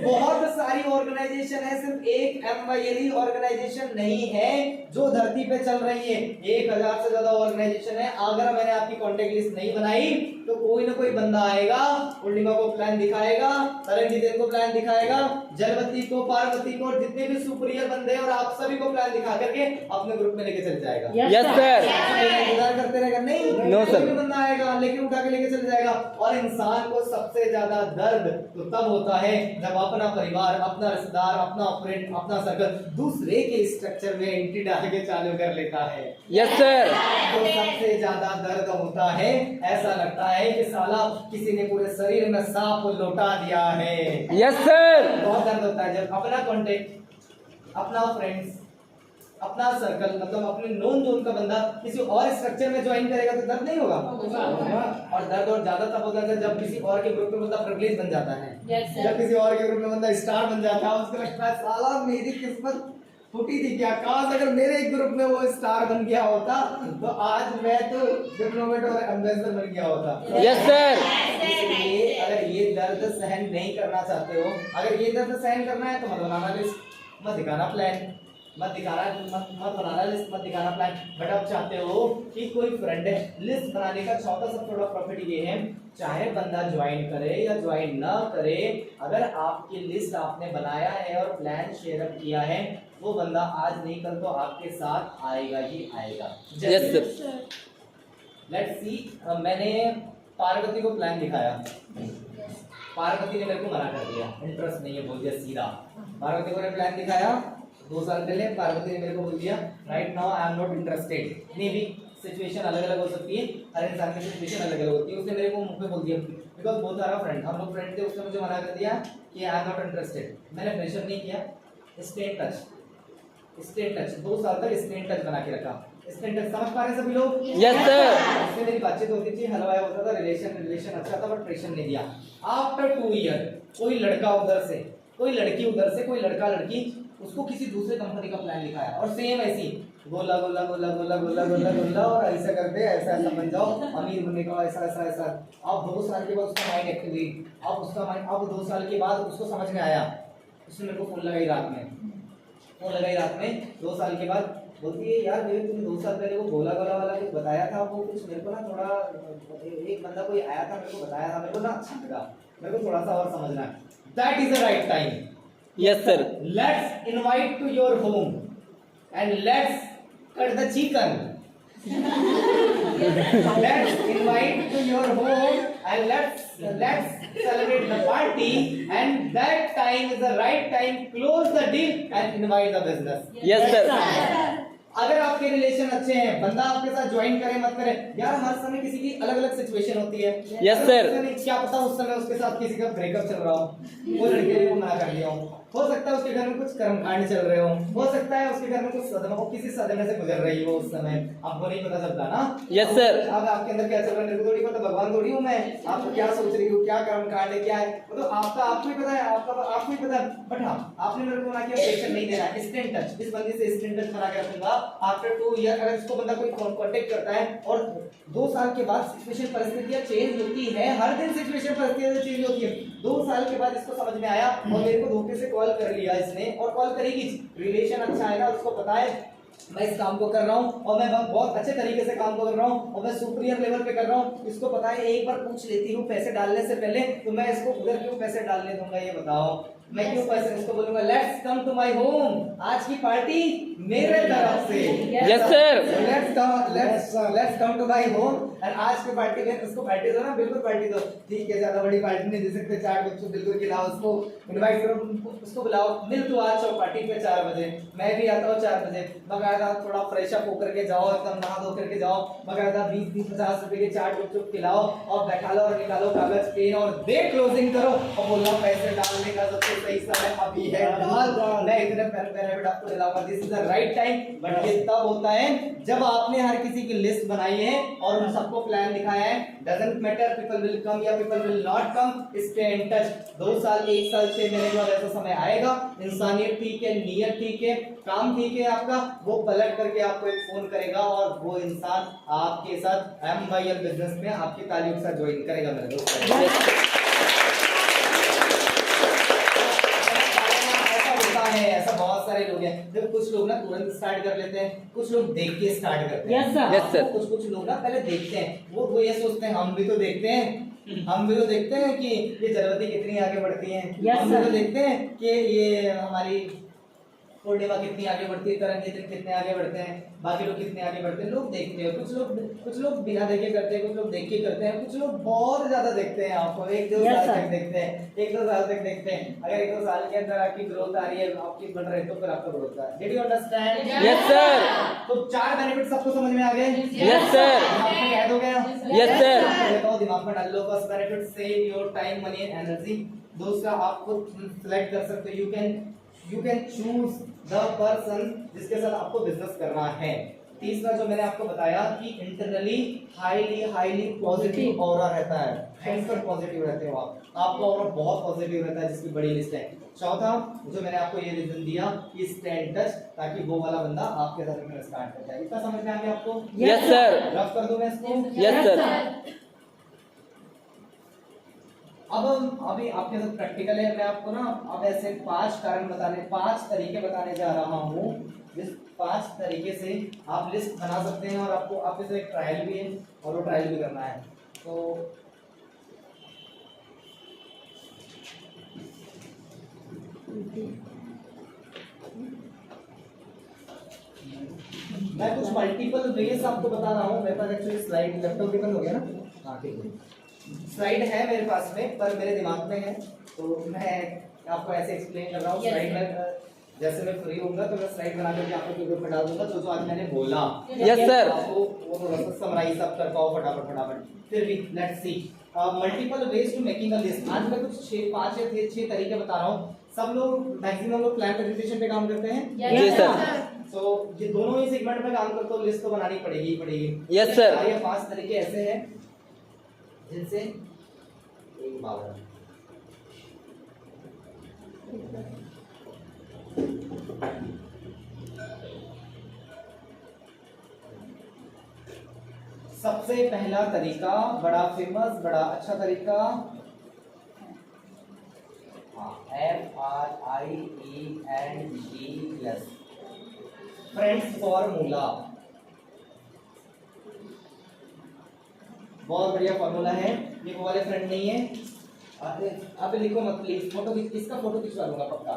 S1: बहुत सारी ऑर्गेनाइजेशन है, सिर्फ एक एमवाईएल ऑर्गेनाइजेशन नहीं है जो धरती पे चल रही है। 1000 से ज्यादा ऑर्गेनाइजेशन है। अगर मैंने आपकी कांटेक्ट लिस्ट नहीं बनाई तो कोई ना कोई बंदा आएगा, पूर्णिमा को प्लान दिखाएगा, तरंगित को प्लान दिखाएगा, जलवती को, पार्वती को, और जितने भी सुपीरियर बंदे हैं और आप सभी को प्लान दिखा करके अपने ग्रुप में लेके चल जाएगा।
S2: Yes sir.
S1: इंतजार करते रहेगा? नहीं,
S2: नो सर।
S1: कोई भी बंदा आएगा लेके उठा के लेके चले जाएगा। और इंसान को सबसे ज्यादा दर्द तो तब होता है जब अपना परिवार, अपना रिश्तेदार, अपना फ्रेंड, अपना सर्कल दूसरे के स्ट्रक्चर में एंट्री डाल के चालू कर लेता है।
S2: Yes sir.
S1: तो सबसे ज्यादा दर्द होता है, ऐसा लगता है कि साला किसी ने पूरे शरीर में सांप लौटा दिया है।
S2: Yes sir.
S1: बहुत दर्द होता है जब अपना कांटेक्ट, अपना फ्रेंड्स, अपना सर्कल, मतलब अपने नोन जोन का बंदा किसी और स्ट्रक्चर में ज्वाइन करेगा तो दर्द नहीं होगा? और दर्द और ज्यादा तब होता है जब किसी और के ग्रुप में बंदा प्रिविलेज बन जाता है। जब किसी और के ग्रुप में बंदा स्टार बन जाता है, उसको लगता है साला मेरी किस्मत फूटी थी क्या, काश अगर मेरे एक ग्रुप में वो स्टार बन गया होता तो आज मैं तो डिप्लोमेट और एम्बेसडर बन गया होता।
S2: Yes sir.
S1: इसलिए अगर ये दर्द सहन नहीं करना चाहते हो, अगर ये दर्द सहन करना है तो मत बनाना लिस्ट, मत दिखाना प्लान, मत बनाना लिस्ट, मत दिखाना प्लान। बट आप चाहते हो कि कोई फ्रेंड है, लिस्ट बनाने का चौथा सबसे बड़ा प्रॉफिट ये है, चाहे बंदा ज्वाइन करे या ज्वाइन ना करे, अगर आपकी लिस्ट आपने बनाया है और प्लान शेयर किया है, वो बंदा आज नहीं कल तो आपके साथ आएगा ही आएगा।
S2: Yes sir.
S1: लेट्स सी, मैंने पार्वती को प्लान दिखाया, पार्वती ने मेरे को मना कर दिया, इंटरेस्ट नहीं है बोल दिया सीधा। पार्वती को मैंने प्लान दिखाया 2 साल पहले, पार्वती ने मेरे को बोल दिया right now I am not interested. May be situation अलग अलग हो सकती है, हर इंसान की सिचुएशन अलग अलग होती है। उसने मेरे को मुंह पे बोल दिया, बिकॉज बहुत सारा फ्रेंड, हम लोग फ्रेंड थे, उसने मुझे मना कर दिया कि आई एम नॉट इंटरेस्टेड। मैंने प्रेशर नहीं किया, स्टे इन टच 2 साल तक स्टे इन टच बना के रखा। स्टे इन टच समझ पा रहे हैं सभी लोग?
S2: Yes sir.
S1: इसमें मेरी बातचीत होती थी, हलवाया होता था, रिलेशन अच्छा था, बट प्रेशर नहीं दिया। आफ्टर 2 ईयर कोई लड़का उधर से, कोई लड़की उधर से, कोई लड़का लड़की, उसको किसी दूसरे कंपनी का प्लान लिखाया और सेम ऐसी गोला गोला गोला गोला गोला गोला गोला और ऐसा करते ऐसा ऐसा बन जाओ, अमीर बनने का, ऐसा ऐसा ऐसा। अब 2 साल के बाद उसका माइंड एक्टिव हुई, अब उसका माइंड, अब 2 साल के बाद उसको समझ में आया, उसने मेरे को फोन लगाई रात में 2 साल के बाद, बोलती है यार मेरे तुमने 2 साल पहले वो गोला गोला वाला कुछ बताया था, वो कुछ मेरे को ना थोड़ा, एक बंदा कोई आया था मेरे को बताया था, मेरे को ना अच्छा लगा, मेरे को थोड़ा सा और समझना है। That is the right time.
S2: Yes sir.
S1: Let's invite to your home and let's cut the chicken. Let's invite to your home and let's celebrate the party, and that time is the right time. Close the deal and invite the business.
S2: Yes sir.
S1: अगर आपके relation अच्छे हैं, बंदा आपके साथ join करे मत करे, यार हर समय किसी की अलग अलग सिचुएशन होती है।
S2: Yes, sir.
S1: क्या पता उस समय उसके साथ किसी का ब्रेकअप चल रहा हो, वो लड़के ने वो मना कर दिया हो सकता है उसके घर में कुछ कर्मकांड चल रहे हो सकता है उसके घर में कुछ सदमा, वो किसी सदमे से गुजर रही हो उस समय, आपको नहीं पता चलता ना।
S2: Yes, sir.
S1: अब आपके अंदर क्या चल रहा है मेरे को थोड़ी पता, भगवान थोड़ी हूँ मैं, आप क्या सोच रही हो, क्या कर्मकांड है, क्या है, वो तो आपको ही पता है, आपको ही पता है। बट हाँ, आपने मेरे को ना कि ऑब्जेक्शन नहीं देना है, स्टे इन टच, इस बंदे से स्टे इन टच बना के रखूंगा। आफ्टर 2 ईयर अगर इसको बंदा कोई कांटेक्ट करता है और 2 साल के बाद सिचुएशन परिस्थितियां चेंज होती है, हर दिन सिचुएशन परिस्थितियां चेंज होती है। 2 साल के बाद इसको समझ में आया और मेरे को धोखे से कॉल कर लिया इसने, और कॉल करेगी, रिलेशन अच्छा है ना, उसको पता है मैं इस काम को कर रहा हूँ और मैं बहुत अच्छे तरीके से काम को कर रहा हूँ और मैं सुपीरियर लेवल पे कर रहा हूँ, इसको पता है एक बार पूछ लेती हूँ पैसे डालने से पहले, तो मैं इसको उधर क्यों पैसे डालने दूंगा, ये बताओ, मैं क्यों पैसे, इसको बोलूंगा let's come to my home, आज की पार्टी मेरे तरफ से।
S2: Yes sir.
S1: Let's come to my home, और आज की पार्टी में उसको पार्टी दो ना, बिल्कुल पार्टी दो, ठीक है, ज्यादा बड़ी पार्टी नहीं दे सकते, 4 बच्चों बिल्कुल खिलाओ, उसको इनवाइट करो, उसको बुलाओ, मिल तू आज चौपाटी पे 4 बजे, मैं भी आता हूँ 4 बजे, बकायदा थोड़ा फ्रेश अप होकर के जाओ, एकदम नहा धो करके जाओ, बकायदा 20-50 रुपए के चाट गुपचुप खिलाओ और बैठा लो और निकालो कागज पेन और दे क्लोजिंग करो और बोलना पैसे डालने का सबसे सही समय अभी है, डाल, मैं इतने बेनिफिट आपको दिलाऊंगा, this is the right time. But ये तब होता है जब आपने हर किसी की लिस्ट बनाई है और उन सबको प्लान दिखाया है। Doesn't matter people will come या people will not come, stay in touch. 2 साल 1 साल 6 महीने के बाद ऐसा समय आएगा, इंसानियत ठीक है, नियत ठीक है, काम ठीक है आपका, वो पलट करके आपको एक फोन करेगा और वो इंसान आपके साथ MYL बिजनेस में आपकी तालियों के साथ ज्वाइन करेगा मेरे दोस्त। ऐसा बहुत सारे लोग हैं, जब कुछ लोग ना तुरंत स्टार्ट कर लेते हैं, कुछ लोग देख के स्टार्ट करते हैं।
S3: Yes, sir.
S2: Yes, sir.
S1: कुछ लोग ना पहले देखते हैं, वो ये सोचते हैं हम भी तो देखते हैं, हम भी तो देखते हैं कि ये जरवती कितनी आगे बढ़ती है,
S3: Yes,
S1: हम भी
S3: sir.
S1: तो देखते हैं कि ये हमारी पूर्णिमा कितनी आगे बढ़ती है, तरंगित कितने आगे बढ़ते हैं, बाकी लोग कितने आगे बढ़ते हैं, लोग देखते हैं। कुछ लोग बिना देखे करते हैं, कुछ लोग देख के करते हैं, कुछ लोग बहुत ज्यादा देखते हैं आपको, 1-2
S3: Yes,
S1: साल
S3: sir.
S1: तक देखते हैं, 1-2 साल तक देखते हैं। अगर 1-2 साल के अंदर आपकी ग्रोथ आ रही है, आपकी बढ़ रही है, तो फिर आपका ग्रोथ है। Did you understand?
S2: Yes sir.
S1: तो 4 बेनिफिट सबको समझ में आ गए?
S2: Yes sir.
S1: दिमाग में कैद हो गया?
S2: Yes sir.
S1: देखो दिमाग में डाल लो। First benefit, save your time, money and energy. दूसरा, आप खुद सिलेक्ट कर सकते हो, you can choose the person जिसके साथ आपको बिजनेस करना है। तीसरा जो मैंने आपको बताया कि इंटरनली हाईली पॉजिटिव ऑरा रहता है, हैंकर पॉजिटिव रहते हो आप, आपका ऑरा बहुत पॉजिटिव रहता है, जिसकी बड़ी लिस्ट है। चौथा जो मैंने आपको ये रीजन दिया कि स्टे इन टच, ताकि वो वाला बंदा आपके साथ में स्टार्ट कर जाए। इतना समझ में आ गया आपको?
S2: Yes sir.
S1: रफ कर दूं मैं इसको?
S2: Yes sir.
S1: अब अभी आपके साथ प्रैक्टिकल है, मैं आपको ना अब ऐसे 5 कारण बताने, 5 तरीके बताने जा रहा हूँ, जिस 5 तरीके से आप लिस्ट बना सकते हैं और आपको आपके साथ एक ट्रायल भी है और वो ट्रायल भी करना है। तो मैं कुछ मल्टीपल वेज आपको बता रहा हूँ। मेरे पास एक्चुअली स्लाइड, लैपटॉप भी बंद हो गया ना, हाँ ठीक है, स्लाइड है मेरे पास में पर मेरे दिमाग में है, तो मैं आपको ऐसे एक्सप्लेन कर रहा हूँ। स्लाइड में जैसे मैं फ्री होऊंगा तो मैं स्लाइड बना करके आपको ग्रुप में डाल दूंगा, जो आज मैंने बोला।
S2: Yes sir.
S1: आपको वो थोड़ा सा समराइज आप कर पाओ फटाफट। फिर भी let's see multiple ways to making a list. आज मैं कुछ 5 या 6 तरीके बता रहा हूँ। सब लोग मैक्सिमम लोग प्लान प्रेजेंटेशन पे काम करते हैं।
S2: जी सर।
S1: तो ये दोनों ही सेगमेंट में काम करते हो, लिस्ट तो बनानी पड़ेगी।
S2: Yes sir.
S1: ये 5 तरीके ऐसे हैं जिनसे एक बात सबसे पहला तरीका, बड़ा फेमस, बड़ा अच्छा तरीका, FRIENDS, फ्रेंड्स फॉर्मूला। बहुत बढ़िया फॉर्मूला है, ये वो वाले फ्रेंड नहीं है आप लिखो मत प्लीज, फोटो इसका फोटो खिंचवा लूंगा पक्का,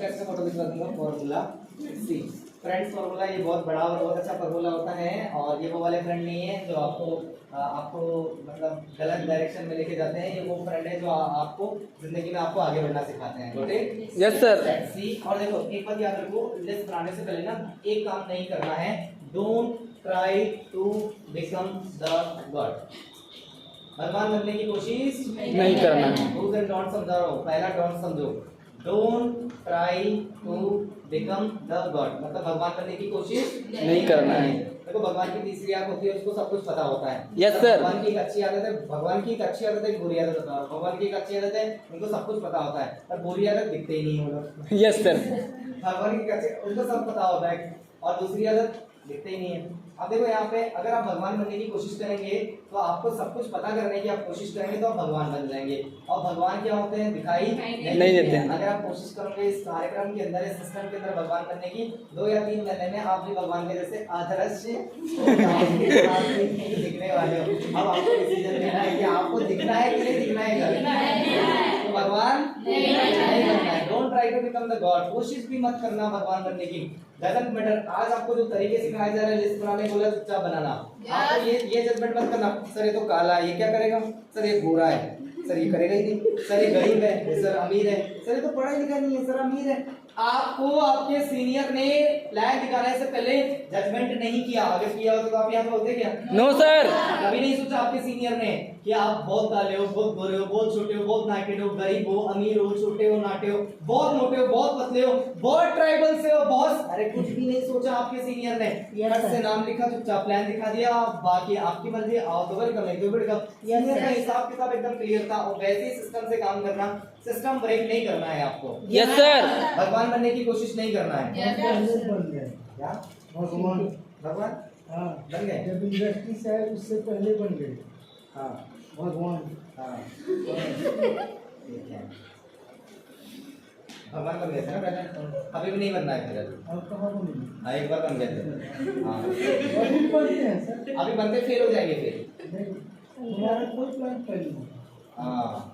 S1: इसका फोटो खिंचवा दूंगा। फॉर्मूला सी फ्रेंड्स, फॉर्मूला ये बहुत बड़ा और बहुत अच्छा फॉर्मूला होता है, और ये वो वाले फ्रेंड नहीं है जो आपको मतलब गलत डायरेक्शन में लेके जाते हैं। ये वो फ्रेंड है जो आपको जिंदगी में आपको आगे बढ़ना सिखाते हैं। Got it?
S2: Yes sir.
S1: See. और देखो एक बात याद रखो, लिस्ट बनाने से पहले ना एक काम नहीं करना है, don't try to become the god. भगवान बनने की कोशिश
S2: नहीं करना है।
S1: डूज एंड डोंट समझा रहा हूँ, पहला डोंट समझो, don't try to become the god, मतलब भगवान बनने की कोशिश
S2: नहीं करना है।
S1: देखो भगवान की तीसरी आंख होती है, उसको सब कुछ पता होता है।
S2: Yes sir.
S1: भगवान की एक अच्छी आदत है, भगवान की एक अच्छी आदत है, एक बुरी आदत होता है। भगवान की एक अच्छी आदत है, उनको सब कुछ पता होता है, पर बुरी आदत दिखते ही नहीं होगा।
S2: Yes sir.
S1: भगवान की अच्छी, उनको सब पता होता है, और दूसरी आदत दिखते ही नहीं है। अब देखो यहाँ पे अगर आप भगवान बनने की कोशिश करेंगे तो आपको सब कुछ पता करने की आप कोशिश करेंगे तो आप भगवान बन जाएंगे। और भगवान क्या होते हैं? दिखाई
S2: नहीं देते हैं।
S1: अगर आप कोशिश करोगे इस कार्यक्रम के अंदर, इस सिस्टम के अंदर भगवान बनने की, 2 या 3 महीने में आप भी भगवान के जैसे आदर्श दिखने वाले हो। अब आपको डिसीजन लेना है कि आपको दिखना है कि नहीं दिखना है। तो भगवान नहीं बनना है। Don't try to become the god, कोशिश भी मत करना भगवान बनने की। Doesn't matter. आज आपको जो तरीके सिखाए जा रहे हैं, लिस्ट बनाने बोला चुपचाप बनाना। आपको ये जजमेंट मत करना, सर ये तो काला है, ये क्या करेगा, सर ये गोरा है, सर ये करेगा ही नहीं, सर ये गरीब है, सर अमीर है, सर ये तो पढ़ा लिखा नहीं है, सर अमीर है। आपको आपके सीनियर ने प्लान दिखाने से पहले जजमेंट नहीं किया। अगर किया हो तो आप यहाँ पे होते क्या?
S2: No sir.
S1: कभी नहीं सोचा आपके सीनियर ने कि आप बहुत काले हो, बहुत गोरे हो, बहुत छोटे हो, बहुत नाटे हो, गरीब हो, अमीर हो, छोटे हो, नाटे हो, बहुत मोटे हो, बहुत पतले हो, बहुत ट्राइबल से हो, बहुत, अरे कुछ भी नहीं सोचा आपके सीनियर ने। फट से नाम लिखा, चुपचाप प्लान दिखा दिया, बाकी आपकी मर्जी, आओ तो वेलकम, नहीं तो वेलकम। सीनियर का हिसाब किताब एकदम क्लियर था, और वैसे ही सिस्टम से काम करना, सिस्टम ब्रेक नहीं करना है आपको।
S2: Yes sir.
S1: भगवान बनने की कोशिश नहीं करना है।
S4: बन गए
S1: क्या
S4: भगवान?
S1: भगवान
S4: हाँ,
S1: बन गए?
S4: जब इंडस्ट्री से आए उससे पहले बन गए
S1: हाँ
S4: भगवान।
S1: हाँ ठीक है, भगवान बन गए थे ना पहले, अभी भी नहीं बनना है फिर।
S4: अब कहाँ बने?
S1: हाँ एक बार बन गए थे। हाँ
S4: अभी बनते हैं सर,
S1: अभी बनते फेल हो जाएंगे फिर।
S4: नहीं हमारा कोई प्लान पहले नहीं।
S1: हाँ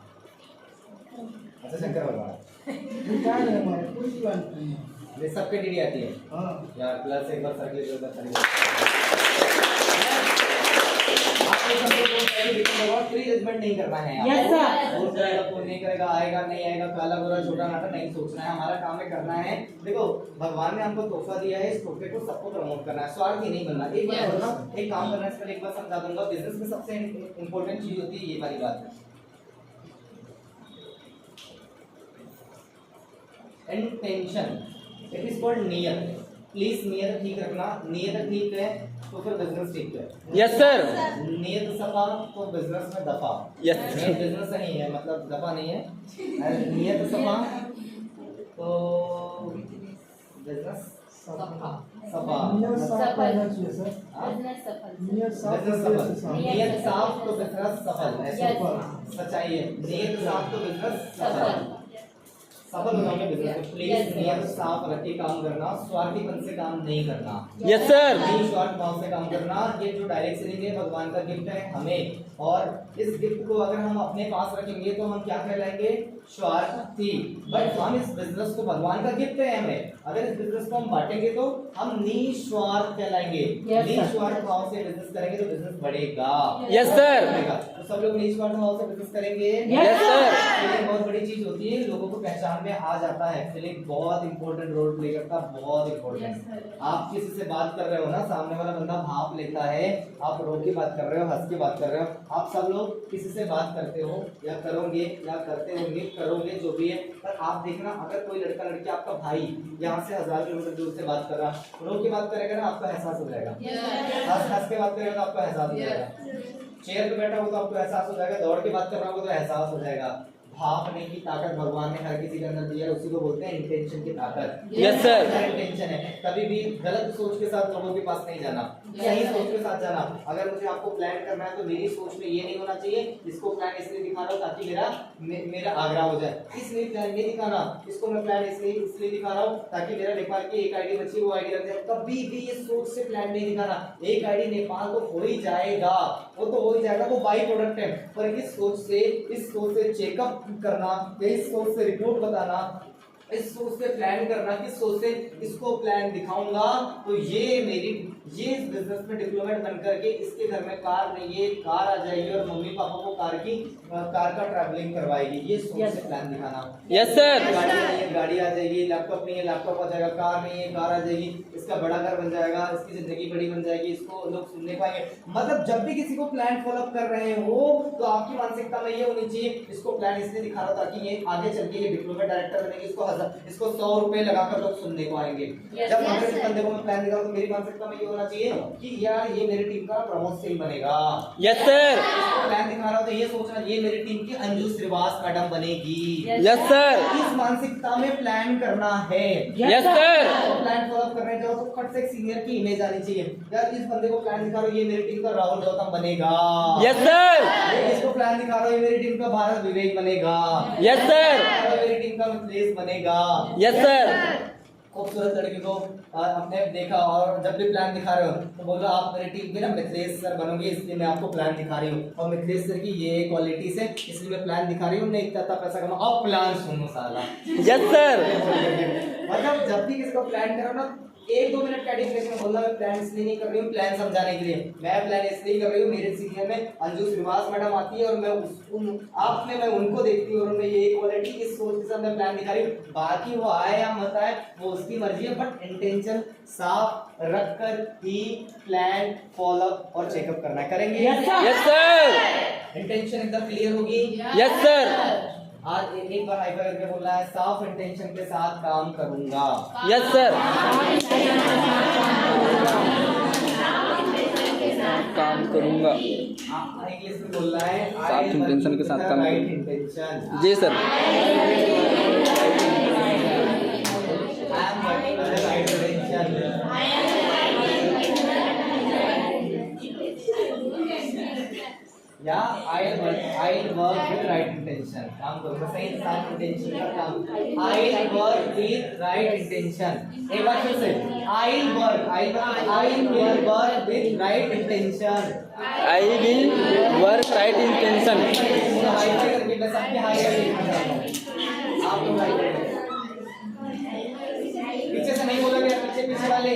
S1: अच्छा शंकर भगवान
S4: रिटायर है हमारा, कोई प्लान नहीं।
S1: ये सबके डीडी आती है
S4: हाँ
S1: यार, प्लस एक बार सर्कल जो करता फ्री जजमेंट नहीं करना है।
S3: Yes, sir.
S1: वो करेगा, कोई नहीं करेगा, आएगा नहीं आएगा, काला गोरा छोटा नाटा नहीं सोचना है। हमारा काम है करना है। देखो भगवान ने हमको तोहफा दिया है, इस तोहफे को सबको प्रमोट करना है, स्वार्थी नहीं बनना। एक बार बोलना, एक काम करना है, इसका एक बार समझा दूंगा। बिजनेस में सबसे इम्पोर्टेंट चीज होती है ये वाली बात, इंटेंशन। इट इज कॉल्ड नियत। प्लीज नियत ठीक रखना, नियत ठीक है तो फिर बिजनेस ठीक है।
S2: Yes sir.
S1: नियत सफा तो बिजनेस में दफा।
S2: Yes.
S1: नियत बिजनेस नहीं है, मतलब दफा नहीं है। नियत सफा तो बिजनेस सफा।
S4: नियत साफ रहना चाहिए सर,
S1: हाँ?
S4: नियत साफ
S1: बिजनेस सफल, नियत साफ तो बिजनेस सफल। ऐसा
S4: Yes.
S1: सच्चाई है, नियत साफ तो बिजनेस सफल। सफल हो जाओगे बिजनेस में। प्लीज नियत साफ रख के काम करना, स्वार्थीपन से काम नहीं करना।
S2: Yes sir.
S1: नहीं स्वार्थ भाव से काम करना। ये जो डायरेक्ट सेलिंग है भगवान का गिफ्ट है हमें, और इस गिफ्ट को अगर हम अपने पास रखेंगे तो हम क्या कहलाएंगे? स्वार्थी। बट हम इस बिजनेस को, भगवान का गिफ्ट है हमें, अगर इस बिजनेस को हम बांटेंगे तो हम निस्वार्थ कहलाएंगे।
S3: Yes, sir.
S1: निस्वार्थ भाव से बिजनेस करेंगे तो बिजनेस बढ़ेगा।
S2: Yes sir.
S1: तो सब लोग निस्वार्थ भाव से बिजनेस करेंगे।
S2: Yes sir.
S1: फीलिंग बहुत बड़ी चीज होती है, लोगों को पहचान में आ जाता है। फीलिंग बहुत इंपॉर्टेंट रोल प्ले करता है, बहुत इंपॉर्टेंट। आप किसी से बात कर रहे हो ना, सामने वाला बंदा भाप लेता है, आप रो के बात कर रहे हो, हंस के बात कर रहे हो, आप सब लोग किसी से बात करते हो या करोगे या करते होंगे, करोगे जो भी है, पर आप देखना अगर कोई लड़का लड़की, आपका भाई यहाँ से 1000 किलोमीटर दूर से बात कर रहा, रो के बात करेगा ना, आपको एहसास हो जाएगा। हंस के बात करेगा तो आपको एहसास हो जाएगा। चेयर पे बैठा हो तो आपको एहसास हो जाएगा, दौड़ के बात कर रहा हो तो एहसास हो जाएगा। भापने की ताकत भगवान ने हर किसी के अंदर दी है, उसी को बोलते हैं इंटेंशन की ताकत।
S2: Yes, sir.
S1: इंटेंशन है, कभी भी गलत सोच के साथ लोगों के पास नहीं जाना, सही सोच के साथ जाना। अगर मुझे आपको प्लान करना है तो मेरी सोच में ये नहीं होना चाहिए इसको प्लान इसलिए दिखा रहा हूँ ताकि मेरा आगरा हो जाए, इसलिए प्लान नहीं दिखाना। इसको मैं प्लान इसलिए दिखा रहा हूँ ताकि मेरा नेपाल की एक आईडी बची वो आईडी रख जाए। कभी भी ये सोच से प्लान नहीं दिखाना। एक आईडी नेपाल तो हो ही जाएगा, वो तो हो ही जाएगा, वो बाई प्रोडक्ट है, पर इस सोच से चेकअप करना, इस सोच से रिपोर्ट बताना, इस सोच से प्लान करना, किस सोच से इसको प्लान दिखाऊंगा तो ये इस बिजनेस में डिप्लोमेट बन करके इसके घर में कार नहीं है, कार आ जाएगी और मम्मी पापा को कार का ट्रैवलिंग करवाएगी। ये सोच से प्लान दिखाना।
S2: Yes sir.
S1: गाड़ी नहीं है, गाड़ी आ जाएगी, लैपटॉप नहीं है, लैपटॉप आ जाएगा, कार नहीं है, कार आ जाएगी, इसका बड़ा घर बन जाएगा, इसकी जिंदगी बड़ी बन जाएगी, इसको लोग सुनने पाएंगे। मतलब जब भी किसी को प्लान फॉलो कर रहे हो तो आपकी मानसिकता में ये होनी चाहिए इसको प्लान इसलिए दिखा रहा ताकि ये आगे चल के ये डिप्लोमेट डायरेक्टर बनेगी, इसको 100 रुपए लगाकर लोग सुनने को आएंगे। जब मैं इस बंदे को मैं प्लान दिखा रहा हूं तो मेरी मानसिकता में ये होना चाहिए कि यार ये मेरी टीम का प्रमोट सेल बनेगा।
S2: Yes sir.
S1: इसको प्लान दिखा रहा हूं तो ये सोचना ये मेरी टीम की अंजू श्रीवास मैडम बनेगी।
S2: Yes sir.
S1: इस मानसिकता में प्लान करना है।
S2: Yes sir.
S1: प्लान फॉलो करने जाओ तो फट से एक सीनियर की इमेज आनी चाहिए। यार इस बंदे को प्लान दिखा रहा हूं ये मेरी टीम का राहुल गौतम बनेगा।
S2: Yes sir.
S1: इसको प्लान दिखा रहा हूं ये मेरी टीम का भारत विवेक बनेगा।
S2: Yes sir.
S1: मेरी टीम का मिथिलेश बनेगा।
S2: Yes sir.
S1: खूबसूरत लड़की को आपने देखा और जब भी प्लान दिखा रहे हो तो बोलो आप मेरी टीम के ना मिथिलेश सर बनोगे इसलिए मैं आपको प्लान दिखा रही हूँ और मिथिलेश सर की ये क्वालिटीज है इसलिए मैं प्लान दिखा रही हूँ, नहीं इतना पैसा कमा अब प्लान सुनो साला।
S2: Yes sir.
S1: मतलब जब भी किसी को प्लान करो ना 1-2 मिनट का डिस्कशन बोलना मैं प्लान इसलिए नहीं कर रही हूँ प्लान समझाने के लिए, मैं प्लान इसलिए कर रही हूँ मेरे सीनियर में अंजू श्रीवास मैडम आती है और मैं उनको देखती हूँ और उनमें ये क्वालिटी इस सोच के साथ मैं प्लान दिखा रही हूँ। बाकी वो आए या मत आए वो उसकी मर्जी है, बट इंटेंशन साफ रख कर ही प्लान फॉलो और चेकअप करना है। करेंगे?
S2: Yes sir.
S1: इंटेंशन एकदम क्लियर होगी?
S2: Yes sir.
S1: आज एक बार हाइपर करके बोल रहा है साफ इंटेंशन के साथ काम करूंगा।
S2: Yes sir. काम करूंगा।
S1: इंग्लिश में बोल रहा है
S2: साफ इंटेंशन के साथ काम
S1: राइट इंटेंशन।
S2: जी sir.
S1: I am working with the right intention. या I'll work with right intention। काम करूँगा सही साफ इंटेंशन का काम। I'll work with right intention। एक बार फिर से I'll work with right intention।
S2: I will work right intention।
S1: Hi fi करके मैं सबके हाई फाई देखना चाहता हूँ। आप लोग हाई फाई पीछे से नहीं बोलोगे, पीछे वाले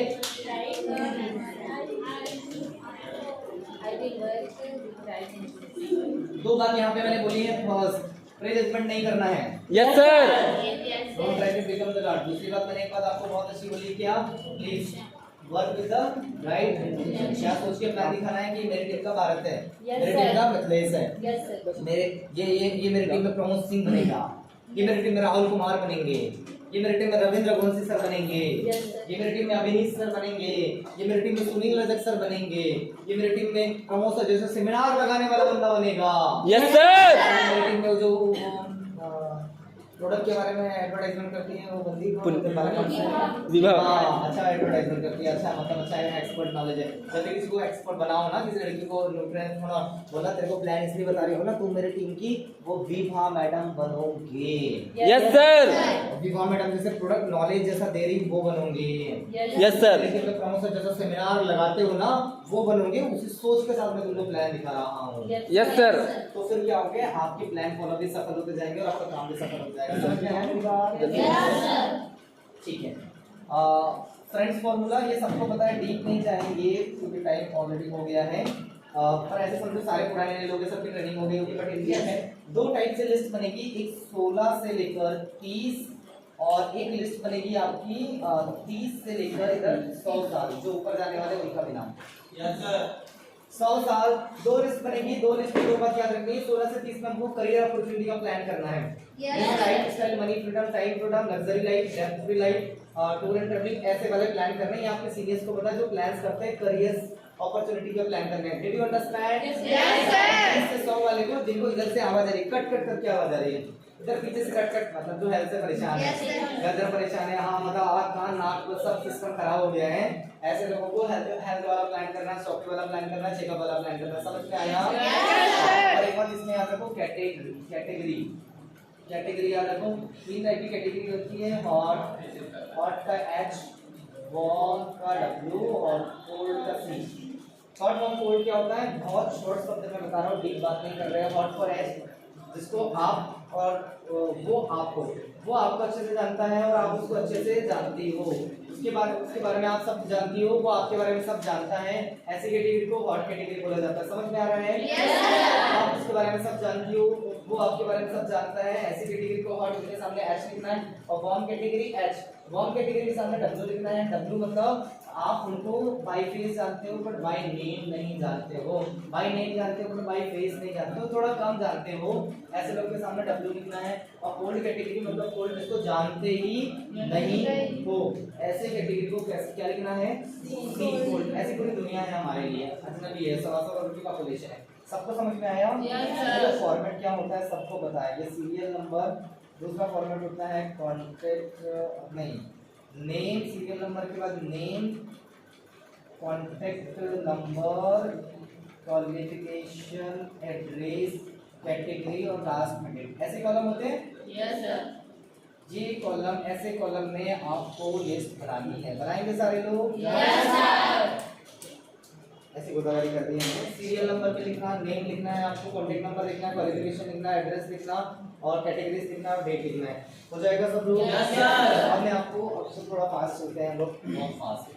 S1: दो बात यहाँ पे मैंने बोली है। फर्स्ट, प्रेजमेंट नहीं करना है।
S2: Yes sir.
S1: Don't try to become the lord. दूसरी बात मैंने एक बात आपको बहुत अच्छी बोली क्या, please work with the right intention. क्या सोच के प्लान दिखाना है कि मेरी टीम का भारत है, मेरी टीम का मिथिलेश है, मेरे ये मेरी टीम में प्रमोद सिंह बनेगा, ये मेरी टीम में राहुल कुमार बनेंगे, ये मेरी टीम में रविंद्र गोंसी सर बनेंगे, ये मेरी टीम में अभिनीत सर बनेंगे, ये मेरी टीम में सुनील रजक सर बनेंगे, ये मेरी टीम में प्रमोद सर जैसे सेमिनार लगाने वाला बंदा बनेगा।
S2: Yes sir.
S1: मेरी टीम में जो प्रोडक्ट के बारे में एडवर्टाइजमेंट करती है वो बंदी
S2: विभा।
S1: अच्छा एडवर्टाइजमेंट करती है, अच्छा मतलब अच्छा एक्सपर्ट नॉलेज है। जब भी किसी को एक्सपर्ट बनाओ ना, किसी लड़की को न्यूट्रिएंट थोड़ा बोला तेरे को प्लान इसलिए बता रही हो ना तुम मेरे टीम की वो विभा मैडम बनोगे।
S2: Yes sir.
S1: विभा मैडम जैसे प्रोडक्ट नॉलेज जैसा दे रही वो बनोगे।
S2: Yes sir.
S1: लेकिन मैं प्रमोशन जैसा सेमिनार लगाते हो ना वो बनोगे। उसी सोच के साथ मैं तुमको प्लान दिखा रहा हूँ।
S2: Yes sir.
S1: तो फिर क्या हो गया, आपके प्लान फॉलो भी सफल होते जाएंगे और आपका काम भी सफल हो जाएगा। समझ में आया मेरी बात? ठीक है। फ्रेंड्स फॉर्मूला ये सबको पता है, डीप नहीं जाएंगे क्योंकि टाइम ऑलरेडी हो गया है। पर ऐसे समझो सारे पुराने लोग सबकी ट्रेनिंग हो गई होगी, बट इंडिया में दो टाइप से लिस्ट बनेगी, एक 16 से लेकर 30 और एक लिस्ट बनेगी आपकी 30 से लेकर इधर 100 साल, जो ऊपर जाने वाले उनका भी नाम। Yes sir. 100 साल दो लिस्ट बनेगी, दो लिस्ट की दो बात याद रखनी है। 16 से 30 में हमको करियर अपॉर्चुनिटी का प्लान करना है। Life style, money freedom, time freedom, luxury life, depth free life, tour and travelling, ऐसे वाले प्लान करने हैं। ये आपके सीनियर्स को पता है जो प्लान्स करते हैं करियर अपॉर्चुनिटी का प्लान करने हैं। Did you understand? Yes sir. 100 वाले को जिनको इधर से आवाज आ रही है, कट कट करके आवाज आ रही है, इधर पीछे से कट कट मतलब जो हेल्थ से परेशान है, गर्दन परेशान है, हाँ मतलब आँख कान नाक सब सिस्टम खराब हो गया है, ऐसे लोगों को हेल्थ वाला प्लान करना, सॉफ्टवेयर वाला प्लान करना, चेकअप वाला प्लान करना, समझ में आया? और एक बात इसमें याद रखो, कैटेगरी याद रखो। 3 टाइप की कैटेगरी होती है, हॉट का H, वार्म का W और कोल्ड का C। हॉट और कोल्ड क्या होता है? बहुत शॉर्ट शब्द में बता रहा हूँ, डीप बात नहीं कर रहे हैं। हॉट फॉर H, जिसको आप और वो आपको अच्छे से जानता है और आप उसको अच्छे से जानती हो, उसके बारे में आप सब जानती हो, वो आपके बारे में सब जानता है, ऐसी कैटेगरी को हॉट कैटेगरी बोला जाता है। समझ में आ रहा है? आप उसके बारे में सब जानती हो, वो आपके बारे में सब जानता है, ऐसी कैटेगरी को हॉट के सामने H लिखना है, और warm category H, warm category के सामने W लिखना है। W मतलब आप उनको बाय फेस जानते हो बट बाय नेम नहीं जानते हो, बाय नेम जानते हो बट बाय फेस नहीं जानते हो, थोड़ा कम जानते हो, ऐसे लोग के सामने W लिखना है। और कोल्ड कैटेगरी मतलब कोल्ड जिसको जानते ही नहीं हो, ऐसे कैटेगरी को कैसे क्या लिखना है? सी कोल्ड। ऐसी पूरी दुनिया है हमारे लिए, अजनबी है, 100 करोड़ की पॉपुलेशन है। सबको समझ में आया? ये फॉर्मेट क्या होता है सबको पता है। ये सीरियल नंबर, दूसरा फॉर्मेट होता है कॉन्टैक्ट नहीं नेम, सीरियल नंबर के बाद name, contact number, qualification, address, category और लास्ट में डेट, ऐसे कॉलम होते हैं।
S5: Yes sir.
S1: ये कॉलम, ऐसे कॉलम में आपको लिस्ट बनानी है, बनाएंगे सारे लोग?
S5: Yes sir.
S1: ऐसी गोदावरी कर दी है। सीरियल नंबर पे लिखना, नेम लिखना है आपको, कॉन्टैक्ट नंबर लिखना है, क्वालिफिकेशन लिखना है, एड्रेस लिखना और कैटेगरीज लिखना और डेट लिखना है। हो जाएगा सब लोग?
S5: Yes sir.
S1: अब मैं आपको अब से थोड़ा फास्ट चलते हैं हम लोग, बहुत फास्ट।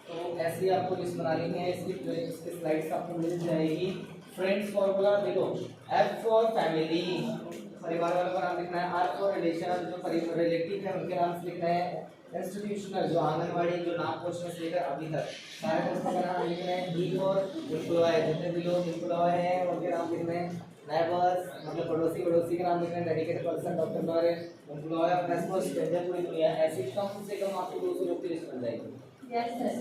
S1: तो ऐसी आपको लिस्ट बनानी है, इसकी स्लाइड्स आपको मिल जाएगी। फ्रेंड्स फॉर्मूला देखो, F फॉर फैमिली, परिवार वालों का नाम लिखना है। R फॉर रिलेशन, जो रिलेटिव है उनके नाम से लिखना है। इंस्टीट्यूशनल, जो आंगनवाड़ी, जो नाम पोछने से लेकर अभी तक सारे दोस्तों का नाम लिखना है। E और एम्प्लॉय, जितने भी लोग एम्प्लॉय हैं उनके नाम लिखने हैं। नेबर्स मतलब पड़ोसी के नाम लिखने हैं। डेडिकेटेड पर्सन, डॉक्टर द्वारा एम्प्लॉय, प्रेसपोस्ट, स्ट्रेंजर, पूरी दुनिया। ऐसी कम से कम आपको 200 लोग की लिस्ट बन जाएगी।
S5: Yes sir.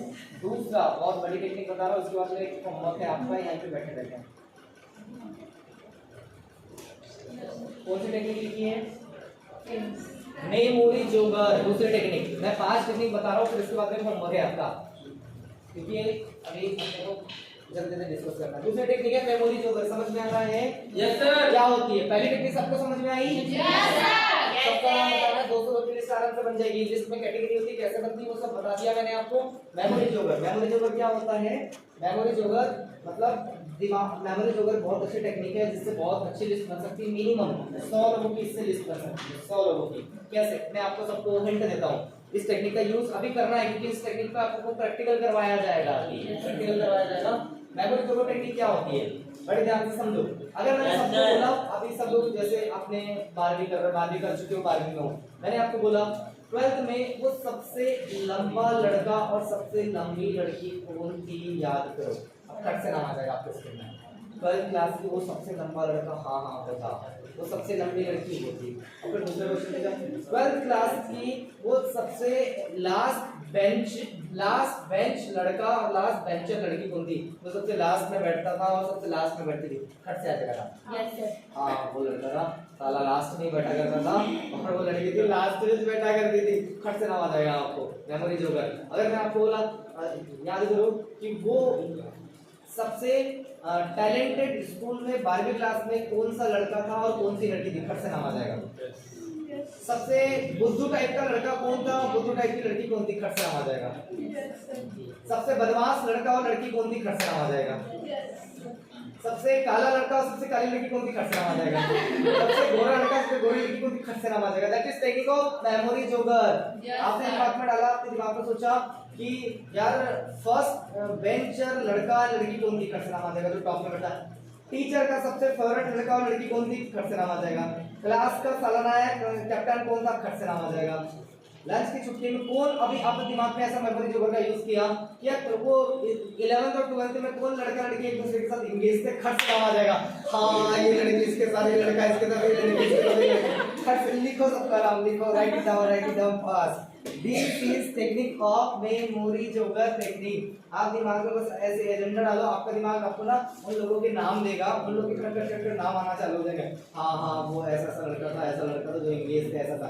S1: दूसरा बहुत बड़ी टेक्निक बता रहा हूँ, उसके बाद में एक होमवर्क है आपका, यहाँ पे बैठे रहते हैं। कौन सी टेक्निक लिखी है? मेमोरी जोगर, दूसरी टेक्निक। मैं 5 टेक्निक बता रहा हूँ, फिर इसके बाद में होमवर्क है आपका, क्योंकि अभी अपने को जल्दी से डिस्कस करना है। दूसरी टेक्निक है मेमोरी जोगर, समझ में आ रहा है?
S2: Yes sir.
S1: क्या होती है? पहली टेक्निक सबको समझ में आई?
S5: Yes sir.
S1: सबका नाम बताना है, 200 लोग की लिस्ट आराम से बन जाएगी। लिस्ट में कैटेगरी होती है, कैसे बनती है वो सब बता दिया मैंने आपको। मेमोरी जोगर क्या होता है? मेमोरी जोगर मतलब दिमाग, मेमोरी जोगर बहुत अच्छी टेक्निक है जिससे बहुत अच्छी लिस्ट बन सकती है। मिनिमम 100 लोगों की इससे लिस्ट बन सकती है, 100 लोगों की। कैसे? मैं आपको सबको हिंट देता हूँ। इस टेक्निक का यूज अभी करना है, क्योंकि इस टेक्निक का आपको प्रैक्टिकल करवाया जाएगा। मेमोरी जोगर टेक्निक क्या होती है? बड़े ध्यान से समझो। अगर मैंने सबको बोला, अभी सब लोग जैसे आपने 12वीं कर चुके हो, 12वीं में हो, मैंने आपको बोला 12th में वो सबसे लंबा लड़का और सबसे लंबी लड़की कौन थी याद करो। अब खट से नाम आ जाएगा आपके स्क्रीन में। 12th क्लास की वो सबसे लंबा लड़का, हाँ बता, वो सबसे लंबी लड़की वो थी। और फिर दूसरे क्वेश्चन में 12th क्लास की वो सबसे लास्ट बेंच लड़का और लास्ट बेंचर लड़की कौन थी? वो सबसे लास्ट में बैठता था और सबसे लास्ट में बैठती थी। खट से आ जाएगा।
S5: Yes sir.
S1: हाँ, वो लड़का था साला लास्ट में बैठा करता था और वो लड़की थी लास्ट में बैठा करती थी। खट से नाम आ जाएगा आपको, मेमोरी जोगर। अगर मैं आपको बोला, याद करो कि वो सबसे टैलेंटेड स्कूल में 12वीं क्लास में कौन सा लड़का था और कौन सी लड़की थी? खट से नाम आ जाएगा। सबसे बुद्धू टाइप का लड़का कौन था, बुद्धू टाइप की लड़की कौन थी? खट से नाम आ जाएगा। सबसे बदमाश लड़का और लड़की कौन थी? खट से नाम आ जाएगा। सबसे काला लड़का और सबसे काली लड़की कौन थी? खट से नाम आ जाएगा। सबसे गोरा लड़का सबसे गोरी लड़की कौन थी? खट से नाम आ जाएगा। That is technique of memory jogger. आपने दिमाग में डाला, अपने दिमाग में सोचा कि यार फर्स्ट बेंचर लड़का लड़की कौन थी? खट से नाम आ जाएगा, जो टॉप में बैठा। टीचर का सबसे फेवरेट लड़का और लड़की कौन थी? खट से नाम आ जाएगा। क्लास का सालानायक कैप्टन कौन था? खट से नाम आ जाएगा। लंच की छुट्टी में कौन, अभी आपने दिमाग में ऐसा मेमोरी जोगर का यूज किया कि वो 11th और 12th में कौन लड़का लड़की एक दूसरे के साथ इंगेज थे? खट से नाम आ जाएगा। हाँ, ये लड़की इसके साथ, ये लड़का इसके साथ, ये लड़की इसके साथ। लिखो सबका नाम लिखो, right it down fast. This is technique of memory jogger technique. आप दिमाग में बस ऐसे एजेंडा डालो, आपका दिमाग आपको ना उन लोगों के नाम देगा, उन लोगों के कर नाम आना चालू हो जाएगा। हाँ वो ऐसा लड़का था, ऐसा लड़का था जो इंग्लिश का ऐसा था।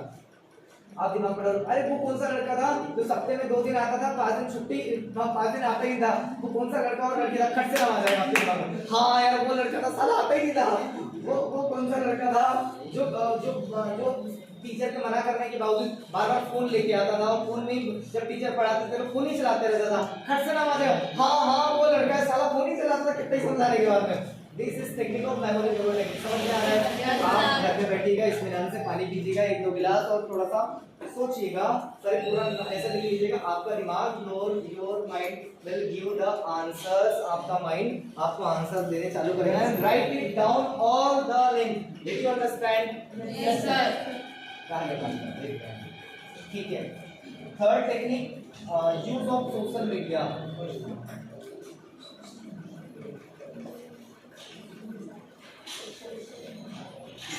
S1: आप दिमाग में डालो, अरे वो कौन सा लड़का था जो सप्ताह में 2 दिन आता था, 5 दिन छुट्टी, 5 दिन आता ही था, वो कौन सा लड़का और लड़की था, खट से नाम आ जाएगा आपके दिमाग में। हाँ यार वो लड़का था, साला आता ही नहीं था। वो कौन सा लड़का था जो टीचर के मना करने के बावजूद बार-बार फोन लेके आता था, और फोन में जब टीचर पढ़ाते थे तो फोन ही चलाते रहता था, खट से नाम आ जाएगा। हाँ वो लड़का है, साला फोन ही चलाता था, कितना ही समझाने के बाद में। This is technique of memory jogger technique. समझ में आ रहा है? आप घर पे बैठिएगा, इत्मीनान से पानी पीजिएगा 1-2 गिलास, और थोड़ा सा सोचिएगा, सर पूरा ऐसा लिख लीजिएगा। आपका दिमाग your mind will give the answers. आपका माइंड आपको आंसर देने चालू करेगा। And right it down all the link. Did you understand?
S5: Yes, sir.
S1: ठीक है। Third technique, use of social media.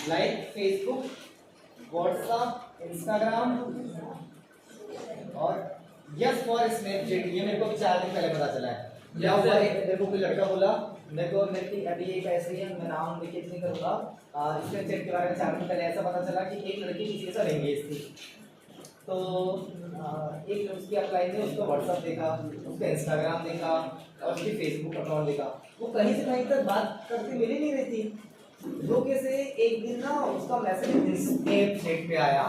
S1: Like Facebook, WhatsApp, Instagram और यस फॉर स्नैपचैट। ये मेरे को 4 दिन पहले पता चला है। क्या हुआ, मेरे को कोई लड़का बोला, मेरी अभी एक ऐसे ही, मैं नाम देखिए नहीं करूँगा, स्नैपचैट के बारे में 4 दिन पहले ऐसा पता चला कि एक लड़की किसी के साथ एंगेज थी। तो एक उसकी अप्लाई ने उसका व्हाट्सएप देखा, उसका इंस्टाग्राम देखा और उसकी फेसबुक अकाउंट देखा। वो कहीं से कहीं तक बात करती मिल ही नहीं रही थी। धोखे से एक दिन ना उसका मैसेज स्नैपचैट पे आया।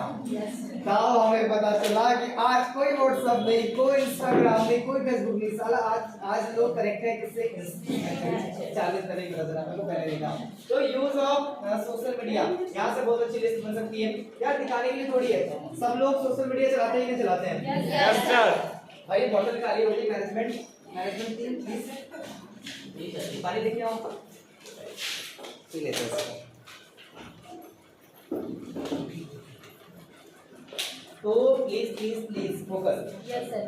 S1: तब हमें पता चला कि आज कोई व्हाट्सएप नहीं, कोई इंस्टाग्राम नहीं, कोई फेसबुक नहीं, साला आज लोग करेक्ट है किससे? 40 तरह की नजर आपको पहले देखा। तो यूज ऑफ सोशल मीडिया, यहाँ से बहुत अच्छी लिस्ट बन सकती है। क्या दिखाने के लिए थोड़ी है, सब लोग सोशल मीडिया चलाते ही नहीं चलाते हैं।
S2: Yes sir.
S1: भाई बॉटल खाली होगी, मैनेजमेंट टीम प्लीज पानी लेके आओ, पी लेते हैं। तो please focus.
S5: Yes, sir.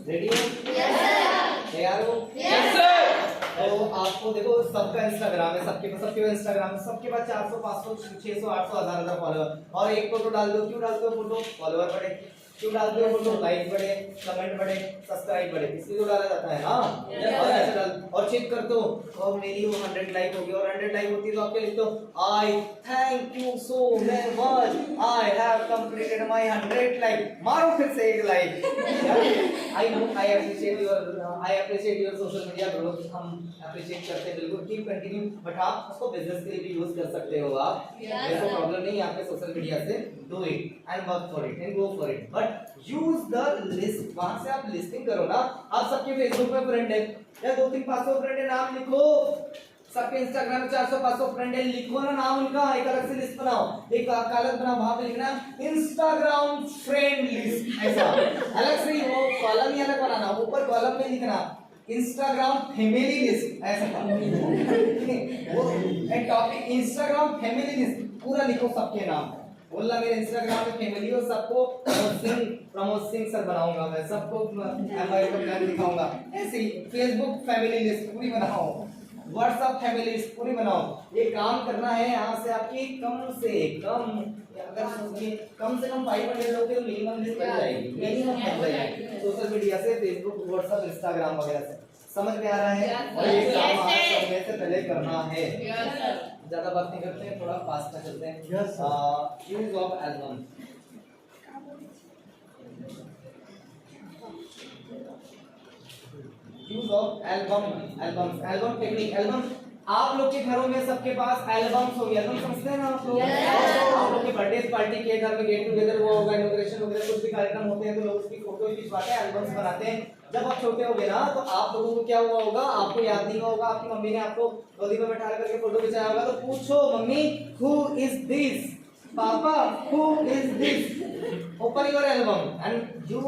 S1: Ready हो?
S5: Yes, sir.
S1: तैयार हो?
S5: Yes, sir.
S1: तो आपको देखो सबका इंस्टाग्राम है, सबके पास इंस्टाग्राम है, सबके पास 400 500 600 800 1000 फॉलोअर, और एक फोटो डाल दो, क्यों डालते हो फोटो? फॉलोअर बढ़े, क्यों डालते हो फोटो? लाइक बढ़े, कमेंट बढ़े, सब्सक्राइब बढ़े, इसलिए तो डाला जाता है ना। और ऐसे डाल और चेक कर दो, और मेरी वो 100 लाइक होगी, और 100 लाइक होती है तो आपके लिख दो, आई thank you so much, I have completed my 100 like. मारो फिर से एक like. I know, I appreciate your social media growth, हम अप्रिशिएट करते हैं, बिल्कुल कीप कंटिन्यू। बट आप उसको बिजनेस के लिए भी यूज कर सकते हो। आप कोई प्रॉब्लम नहीं है आपके सोशल मीडिया से, do it and work for it and go for it, but use the list. वहां से आप लिस्टिंग करो ना। आप सबके फेसबुक में फ्रेंड है या 2-3-500 फ्रेंड है, नाम लिखो। सबके इंस्टाग्राम में 400-500 फ्रेंड है, लिखो ना नाम उनका, एक अलग से लिस्ट बनाओ, एक कागज बनाओ, वहां पे लिखना इंस्टाग्राम फ्रेंड लिस्ट, ऐसा अलग से वो कॉलम ही अलग बनाना, ऊपर कॉलम में लिखना इंस्टाग्राम फैमिली लिस्ट, ऐसा वो एक टॉपिक इंस्टाग्राम फैमिली लिस्ट पूरा लिखो, सबके नाम बोलना मेरे इंस्टाग्राम पे फैमिली हो, सबको प्रमोद सिंह सर बनाऊंगा मैं, सबको एमआई का प्लान दिखाऊंगा। ऐसे ही फेसबुक फैमिली लिस्ट पूरी बनाओ, व्हाट्सएप फैमिली लिस्ट पूरी बनाओ। ये काम करना है। यहाँ से आपकी कम से कम, अगर सोचिए कम से कम 500 लोग तो मिनिमम लिस्ट बन जाएगी, मिनिमम बन जाएगी सोशल मीडिया से, फेसबुक, व्हाट्सएप, इंस्टाग्राम वगैरह से। समझ में आ रहा है? और ये काम आज करने से पहले करना है। ज्यादा बात नहीं करते हैं, थोड़ा फास्ट में चलते हैं। Use of album. Use of album technique. Album आप लोग के घरों में सबके पास एल्बम्स होंगे, एल्बम समझते हैं ना आप लोग? आप लोग के बर्थडे पार्टी के घर में गेट टुगेदर वो होगा, इनॉग्रेशन वगैरह कुछ भी कार्यक्रम होते हैं तो लोग उसकी फोटो खिंचवाते हैं, एल्बम्स बनाते हैं। जब आप छोटे होगे ना तो आप लोगों को क्या हुआ होगा, आपको याद नहीं होगा, आपकी मम्मी ने आपको गोदी में बैठा करके फोटो खिंचाया होगा, तो पूछो मम्मी हु इज दिस, पापा who is this, open your album and you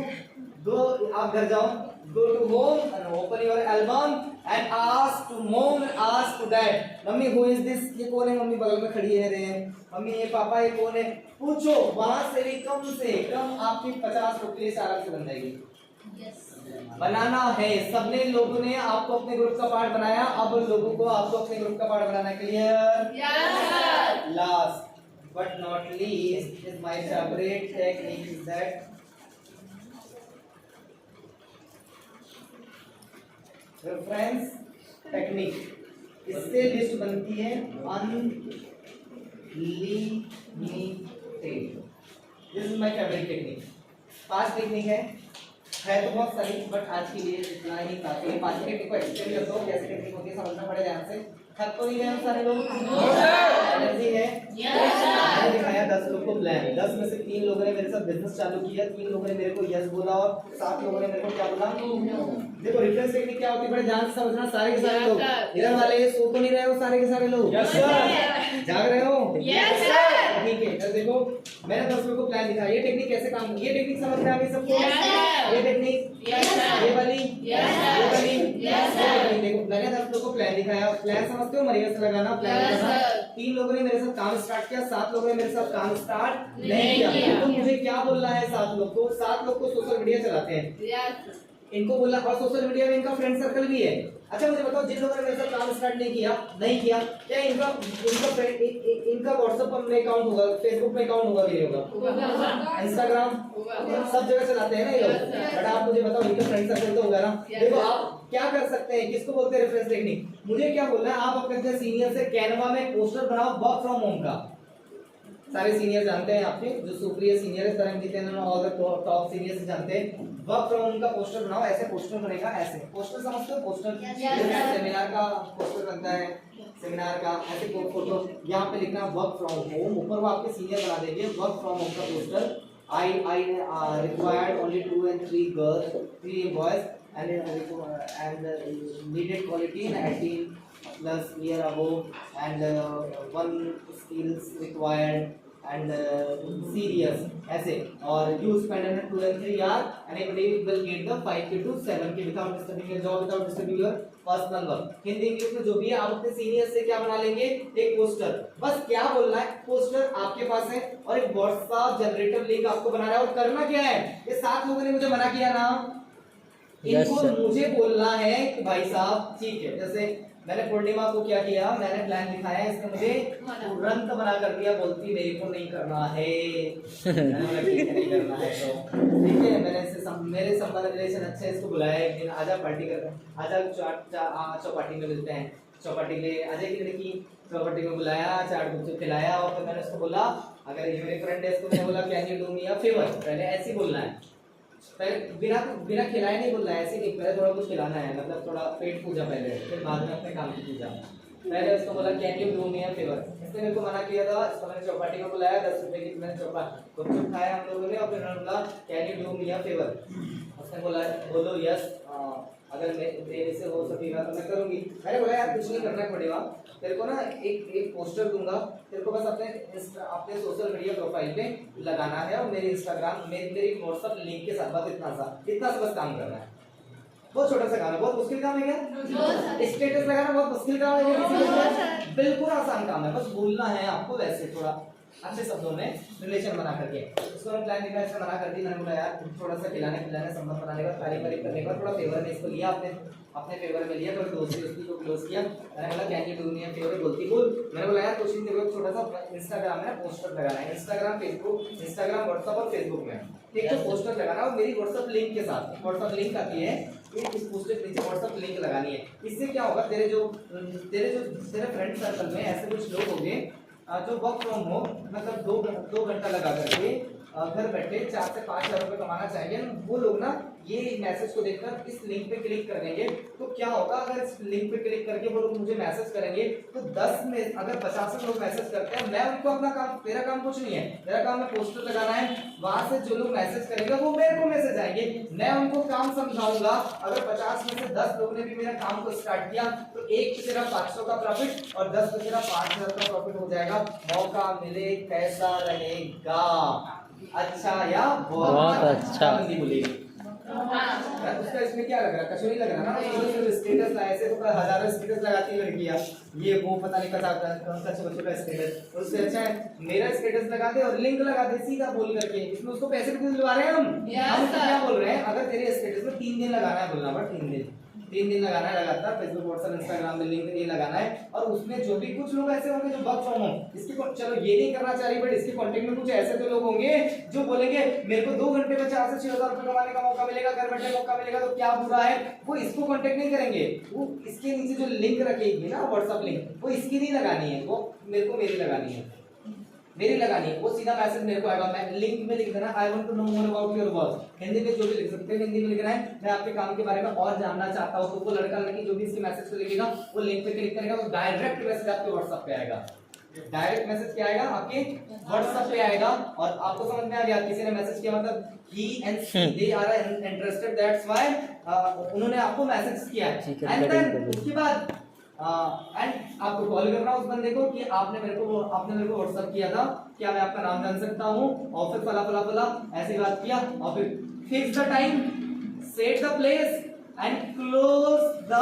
S1: go, आप घर जाओ, go to home and open your album and ask to mom, ask to dad, mummy who is this, ये कौन है? Mummy बगल में खड़ी है रे, मम्मी ये पापा ये कौन है? पूछो, वहां से भी कम से कम आपकी 50 रुपये से आराम से बन जाएगी। बनाना है, सबने लोगों ने आपको अपने ग्रुप का पार्ट बनाया, अब लोगों को आपको अपने ग्रुप का पार्ट बनाना है। Clear? Last but not least is my favorite technique is that reference technique. इससे लिस्ट बनती है unlimited. This is my favourite technique. 5 technique है तो बहुत सारी, बट आज के लिए इतना ही काफी है. 5 टेक्निक को एक्सप्लेन करता हूँ कैसे टेक्निक होती है, समझना पड़े ध्यान से. थक तो नहीं गए हम सारे लोग? एनर्जी है? मैंने दिखाया 10 लोग को प्लान. 10 में से 3 लोगों ने मेरे साथ बिजनेस चालू किया, 3 लोगों ने मेरे को यस बोला और 7 लोगों ने मेरे को क्या बोला. देखो रेफरेंस टेक्निक क्या होती है, बड़े ध्यान से समझना. सारे के सारे लोग इधर वाले सो तो नहीं रहे हो? सारे के सारे लोग
S5: यस सर.
S1: जाग रहे हो?
S5: Yes sir.
S1: ठीक है. तो देखो मैंने 10 लोगों को प्लान दिखाया. ये टेक्निक कैसे काम, ये टेक्निक समझ में आ गई सबको?
S5: Yes, sir.
S1: ये टेक्निक,
S5: Yes, sir.
S1: ये वाली,
S5: Yes, sir.
S1: ये वाली,
S5: Yes, sir.
S1: ये वाली. देखो मैंने 10 लोगों को प्लान दिखाया. प्लान समझते हो? मरिया से लगाना प्लान
S5: Yes,
S1: लगाना.
S5: sir.
S1: 3 लोगों ने मेरे साथ काम स्टार्ट किया, 7 लोगों ने मेरे साथ काम स्टार्ट नहीं
S5: नहीं
S1: किया.
S5: किया.
S1: तो मुझे क्या बोलना है 7 लोग को? 7 लोग को सोशल मीडिया चलाते हैं.
S5: Yes.
S1: इनको बोला, और सोशल मीडिया में इनका फ्रेंड सर्कल भी है. अच्छा मुझे बताओ, जिन लोगों ने मेरे साथ काम स्टार्ट नहीं किया, क्या इनका व्हाट्सएप में अकाउंट होगा, फेसबुक में अकाउंट होगा कि नहीं होगा? इंस्टाग्राम सब जगह चलाते हैं ना ये लोग. बट आप मुझे बताओ इनका फ्रेंड सर्कल तो होगा ना. देखो आप क्या कर सकते हैं, किसको बोलते हैं रेफरेंस टेक्निक. मुझे क्या बोलना है, आप अपने सीनियर से कैनवा में पोस्टर बनाओ वर्क फ्रॉम होम का. सारे सीनियर जानते हैं आपके, जो सुप्रिय सीनियर है, तरंगित है, ऑल द टॉप सीनियर्स जानते हैं. वर्क फ्रॉम होम का पोस्टर बनाओ. ऐसे पोस्टर बनेगा, ऐसे पोस्टर समझते हो? पोस्टर सेमिनार का पोस्टर बनता है, सेमिनार का ऐसे फोटो. यहाँ पे लिखना वर्क फ्रॉम होम, ऊपर वो आपके सीनियर बना देंगे वर्क फ्रॉम होम का poster. I required only 2 and 3 girls, 3 boys, and needed quality in 18 plus year above, and 1 skills required and serious ऐसे. और you spend under 2 and 3 hours and everybody will get the 5K to 7K without disturbing your job, without disturbing your personal work. Hindi English में जो भी है आप अपने senior से क्या बना लेंगे, एक पोस्टर. बस क्या बोलना है, पोस्टर आपके पास है और एक व्हाट्सएप जनरेटर लिंक आपको बनाना है. और करना क्या है, ये 7 लोगों ने मुझे मना किया ना, इनको मुझे बोलना है कि भाई साहब ठीक है. जैसे मैंने पूर्णिमा को क्या किया, मैंने प्लान दिखाया, इसने मुझे तुरंत मना कर दिया, बोलती मेरे को नहीं करना है. नहीं करना है तो ठीक है. मैंने मेरे संबंध रिलेशन अच्छे है, इसको बुलाया एक दिन, आजा पार्टी कर, आजा चौपाटी में मिलते हैं. चौपाटी ले अजय की लड़की, चौपाटी में बुलाया, चाट गुपचुप खिलाया. और फिर मैंने उसको बोला, अगर ये मेरे फ्रेंड है, इसको मैंने बोला can you do me a favour. पहले ऐसे ही बोलना है, बिना खिलाए नहीं बोलना है. ऐसे नहीं, पहले थोड़ा कुछ खिलाना है, मतलब थोड़ा पेट पूजा पहले, फिर बाद में अपने काम की पूजा. पहले उसको बोला can you do me a favour. इसने मेरे को मना किया था, इसको मैंने चौपाटी में बुलाया, 10 रुपए की मैंने गुपचुप खाया हम लोगों ने. और फिर उन्होंने बोला can you do me a favour. उसने बोला बोलो यस, अगर मेरे से हो सकेगा तो मैं करूंगी. मैंने बोला यार कुछ नहीं करना पड़ेगा, तेरे को ना एक पोस्टर दूंगा, तेरे को बस अपने सोशल मीडिया प्रोफाइल पे लगाना है और मेरे इंस्टाग्राम मेरी व्हाट्सएप लिंक के साथ, बस इतना सा बस काम करना है. बहुत छोटा सा काम है, बहुत मुश्किल काम है क्या? स्टेटस लगाना बहुत मुश्किल काम है? बिल्कुल आसान काम है, बस बोलना है आपको वैसे थोड़ा अच्छे शब्दों में रिलेशन बना करके. इसको मैंने प्लान दिखाया, इसने मना कर दी. मैंने बोला यार थोड़ा सा खिलाने संबंध बनाने का, तारीफ करने का, थोड़ा फेवर में इसको लिया, अपने फेवर में लिया, थोड़ी दोस्ती उसकी को क्लोज किया. मैंने बोला can you do me a favour, बोलती बोल. मैंने बोला यार कुछ नहीं, देखो छोटा सा इंस्टाग्राम में पोस्टर लगाना है, इंस्टाग्राम व्हाट्सएप और फेसबुक में ठीक है पोस्टर लगाना. और मेरी व्हाट्सएप लिंक के साथ, व्हाट्सएप लिंक आती है, इस पोस्टर के नीचे व्हाट्सएप लिंक लगानी है. इससे क्या होगा, तेरे फ्रेंड सर्कल में ऐसे कुछ लोग होंगे जो वर्क फ्रॉम होम मतलब 2 घंटा लगा करके घर बैठे 4 से 5 हज़ार रुपये कमाना चाहेंगे. वो लोग ना ये मैसेज को देखकर इस लिंक पे क्लिक कर देंगे. तो क्या होगा, अगर इस लिंक पे क्लिक करके वो लोग मुझे मैसेज करेंगे तो 10 में अगर 50 लोग मैसेज करते हैं, मैं उनको अपना काम, तेरा काम कुछ नहीं है, तेरा काम है पोस्टर लगाना है. वहां से जो लोग मैसेज करेंगे वो मेरे को मैसेज आएंगे, मैं उनको काम समझाऊंगा. अगर 50 में से 10 लोगों ने भी मेरा काम को स्टार्ट किया तो 1 पे तेरा 500 का प्रॉफिट और 10 पे तेरा 5000 का प्रॉफिट हो जाएगा. मौका मिले कैसा रहेगा, अच्छा या बहुत अच्छा बंदी बोलेगी. उसका इसमें क्या लग रहा है, कचौरी लग रहा है ना. स्टेटस ऐसे तो हजारों स्टेटस लगाती है लड़कियां, ये वो पता नहीं कच्चा का स्टेटस. उससे अच्छा है मेरा स्टेटस लगा दे और लिंक लगा दे सीधा बोल करके. इसमें उसको पैसे भी दिलवा रहे हैं हम क्या बोल रहे हैं, अगर तेरे स्टेटस में 3 दिन लगाना है बोलना, बट 3 दिन 3 दिन लगाना है लगातार, फेसबुक व्हाट्सएप इंस्टाग्राम में लिंक ये लगाना है। और उसमें जो भी कुछ लोग ऐसे होंगे जो वर्क फ्रॉम होम इसकी चलो ये नहीं करना चाह रही, बट इसके कांटेक्ट में कुछ ऐसे तो लोग होंगे जो बोलेंगे मेरे को 2 घंटे में 4 से 6 हज़ार रुपए कमाने का मौका मिलेगा, घर बैठे मौका मिलेगा, तो क्या बुरा है। वो इसको कांटेक्ट नहीं करेंगे, वो इसके नीचे जो लिंक रखेगी ना व्हाट्सएप लिंक, वो इसकी नहीं लगानी है, वो मेरे को मेरी लगानी है, मेरी लगानी है। वो सीधा मैसेज मेरे को आएगा, मैं लिंक में लिख देना I want to know more about your work, Hindi में जो भी लिख सकते हैं, हिंदी में लिखना है मैं आपके काम के बारे में और जानना चाहता हूं। तो वो लड़का लड़की जो भी इसके मैसेज को लिखेगा वो लिंक पे क्लिक करेगा, तो डायरेक्ट मैसेज आपके व्हाट्सएप पे आएगा। डायरेक्ट मैसेज क्या आएगा आपके व्हाट्सएप पे आएगा। और आपको समझ में आ गया, किसी ने मैसेज किया मतलब he and she they are interested, that's why उन्होंने आपको मैसेज किया है। एंड देन उसके बाद एंड आपको कॉल करना उस बंदे को कि आपने मेरे को व्हाट्सएप किया था, क्या मैं आपका नाम जान सकता हूँ, ऑफिस फला फला फला ऐसी बात किया, और फिर fix the time, set the place and close the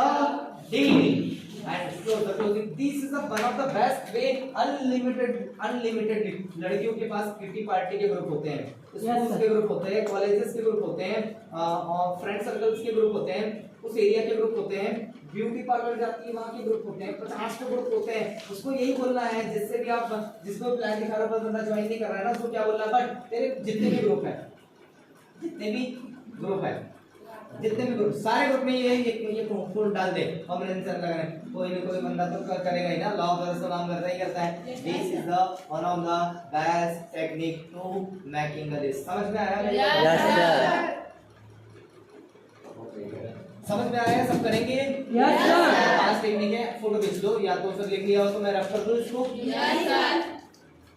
S1: deal and close the closing. This is one of the best way, unlimited लड़कियों के पास किटी पार्टी के ग्रुप होते हैं, स्कूल्स के ग्रुप होते हैं, कॉलेजेस के ग्रुप होते हैं, फ्रेंड सर्कल्स के ग्रुप होते हैं, उस एरिया के ग्रुप होते हैं, ब्यूटी पार्लर जाती है वहाँ के ग्रुप होते हैं, 50 के ग्रुप होते हैं। उसको यही बोलना है जिससे भी आप जिसको प्लान दिखा रहा बंदा ज्वाइन नहीं कर रहा है ना, उसको क्या बोलना है, बट तेरे जितने भी ग्रुप है, जितने भी ग्रुप सारे ग्रुप में ये फुल डाल दे, कॉम्बिनेशन लगाना है। कोई ना कोई बंदा तो करेगा ही ना, लॉ का काम करता ही करता है। This is the one of the best technique to making the list. समझ में आया?
S2: Yes sir.
S1: समझ में आया? सब करेंगे?
S3: Yes sir.
S1: 5 टेक्निक है, फोटो खींच लो, या तो सर लिख लिया हो तो मैं रफ कर दूं इसको।
S5: Yes sir.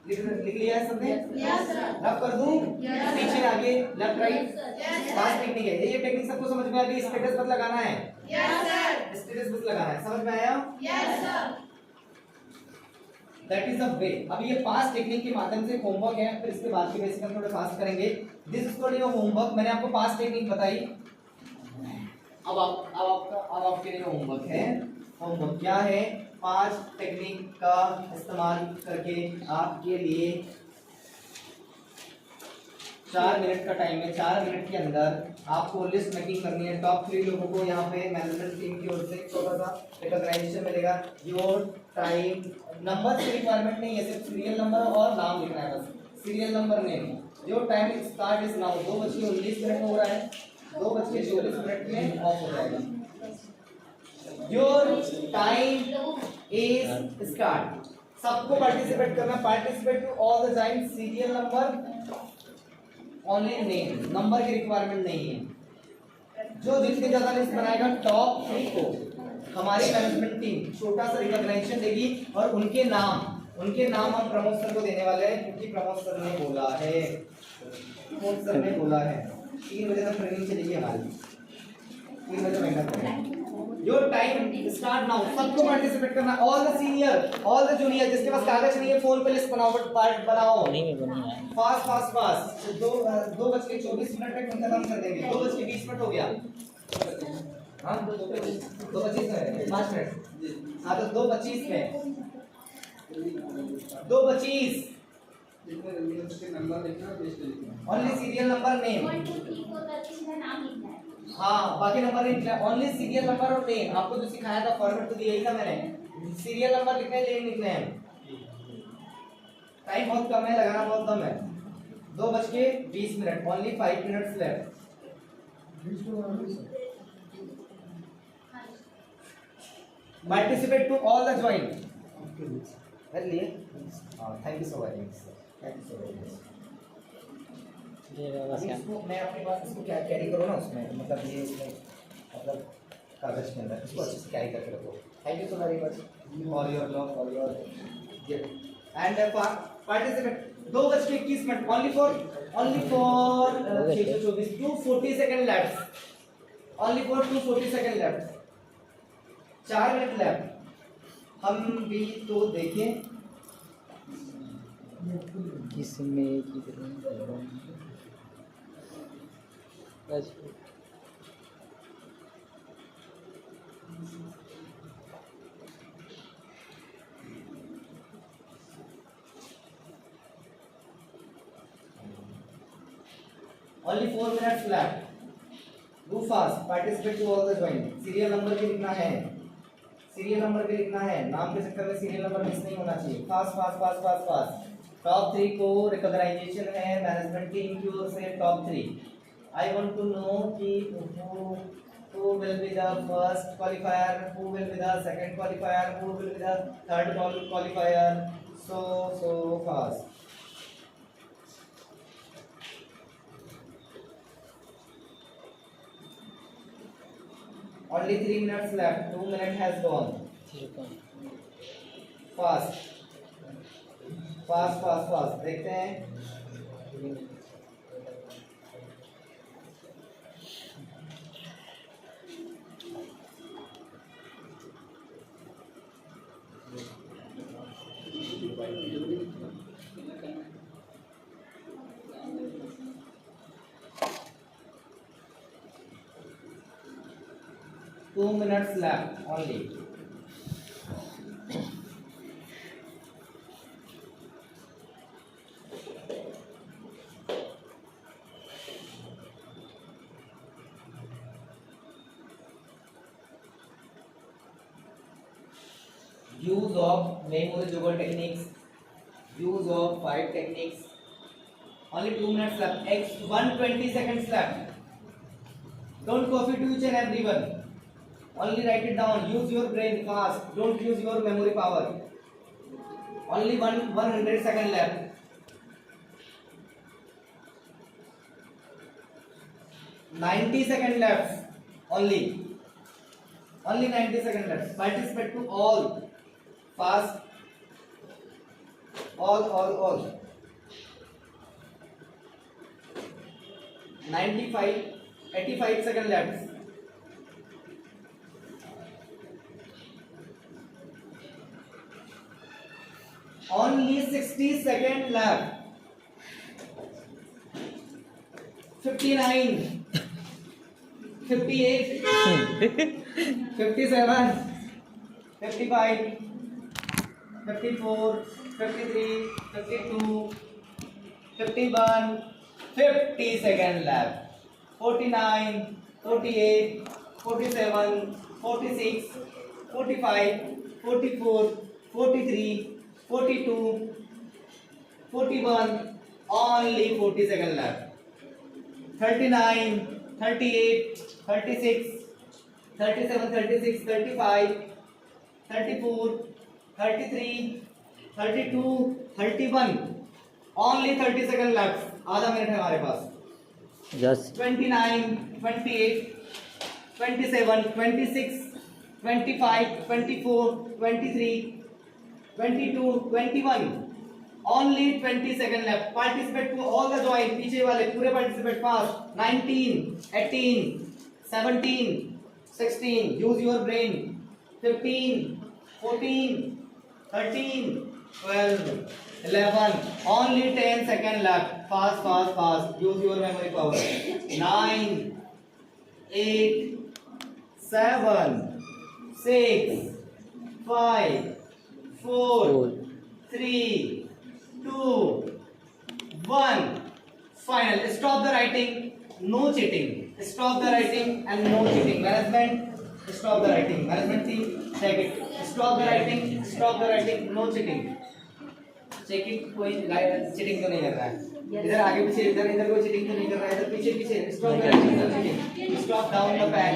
S1: लिख लिया है सबने?
S5: Yes sir.
S1: रफ कर दूं?
S5: Yes,
S1: पीछे आगे लेफ्ट राइट
S5: Yes,
S1: 5 टेक्निक है। ये टेक्निक सबको समझ में आ गई? स्टेटस बस लगाना है,
S5: यस सर।
S1: स्टेटस बस लगाना है। समझ में आया?
S5: Yes sir.
S1: That is the way. अब ये 5 टेक्निक के माध्यम से होमवर्क है, फिर इसके बाद के बेसिक हम थोड़ा फास्ट करेंगे। This is for your homework. मैंने आपको 5 टेक्निक बताई, अब आपके लिए होमवर्क है। होमवर्क क्या है? 5 टेक्निक का इस्तेमाल करके आपके लिए 4 मिनट का टाइम है। 4 मिनट के अंदर आपको लिस्ट मेकिंग करनी है। टॉप 3 लोगों को यहाँ पे मैनेजमेंट टीम की ओर से छोटा सा रिकॉग्नाइजेशन मिलेगा। योर टाइम, नंबर की रिक्वायरमेंट नहीं है, सिर्फ सीरियल नंबर और नाम लिखना है बस। Serial number name. Your time start is now. 2:19 हो रहा है, 2:24 में ऑफ हो जाएगा। Your time is start. सबको पार्टिसिपेट करना। Participate to all the time. Serial number, only name, number की रिक्वायरमेंट नहीं है। जो जितने ज्यादा लिस्ट बनाएगा टॉप 3 को हमारी मैनेजमेंट टीम छोटा सा रिकॉग्निशन देगी, और उनके नाम हम प्रमोद सर को देने वाले हैं, क्योंकि प्रमोद सर ने बोला है, 3 बजे तक ट्रेनिंग चलेगी हमारी, 3 बजे मेहनत करें। Your time start now. सबको पार्टिसिपेट करना, all the senior, all the junior. जिसके पास कागज नहीं है फोन पे लिस्ट बनाओ, बट बनाओ फास्ट। 2:24 तक खत्म कर देंगे। 2:20 हो गया। हाँ 2:25 में 5 मिनट। हाँ तो 2:25 में 2:25 ओनली सीरियल नंबर नेम। हाँ बाकी नंबर नहीं लिखना, ओनली सीरियल नंबर और नेम। आपको जो सिखाया था फॉर्मेट तो दिया ही था मैंने। सीरियल नंबर लिखना है, नेम लिखना है। टाइम बहुत कम है, लगाना बहुत कम है। 2:20, only 5 minutes left. Participate to all the join. कर लिए? Thank you so very much sir, thank you so very much. इसको मैं अपने पास इसको क्या कैरी करो ना, उसमें मतलब ये इसमें मतलब कागज के अंदर इसको अच्छे से कैरी करके रखो। Thank you so very much for your love, for your and participate. 2:21 only for 2:40 second left. Only for 2:40 second left. 4 minute left. हम भी तो देखें
S2: किसमें किधर बस
S1: only 4 minutes left. Do fast, participate to all the join. Serial number भी लिखना है, सीरियल नंबर भी लिखना है, नाम के चक्कर में सीरियल नंबर मिस नहीं होना चाहिए। Fast fast fast fast fast. Top 3 को रिकॉग्नाइजेशन है मैनेजमेंट टीम की ओर से। Top 3 I want to know कि who will be the first qualifier, who will be the second qualifier, who will be the third qualifier, so fast. Only 3 minutes left, 2 minutes has gone. Fast fast fast fast, देखते हैं। Two minutes left only. Use of memory juggle techniques. Use of 5 techniques. Only 2 minutes left. X 120 seconds left. Don't copy to each and everyone. Only write it down. Use your brain fast. Don't use your memory power. Only 100 seconds left. Ninety seconds left. Only 90 seconds left. Participate to all. Fast. All. 85 seconds left. Only 60 seconds left. 59, 58, 57, 55, 54, 53, 52, 51, 50 seconds left. 49, 48, 47, 46, 45, 44, 43, 42, 41, only 40 seconds left. 39, 38, 36, 37, 36, 35, 34, 33, 32, 31, only 30 seconds left. आधा minute है हमारे पास.
S2: Yes.
S1: 29, 28, 27, 26, 25, 24, 23, 22, 21. Only 20 seconds left. Participate to all the join. पीछे वाले पूरे participate fast. 19, 18, 17, 16. Use your brain. 15, 14, 13, 12, 11. Only 10 seconds left. Fast, fast, fast. Use your memory power. 9, 8, 7, 6, 5, 4, 3, 2, 1. Final. Stop the writing. No cheating. Stop the writing and no cheating. Management, stop the writing. Management team, check it. Stop the writing. Stop the writing. No cheating. Check it. कोई cheating तो नहीं कर रहा है. इधर आगे पीछे इधर कोई cheating तो नहीं कर रहा है. इधर पीछे पीछे. Stop the writing. No cheating. Stop down the pen.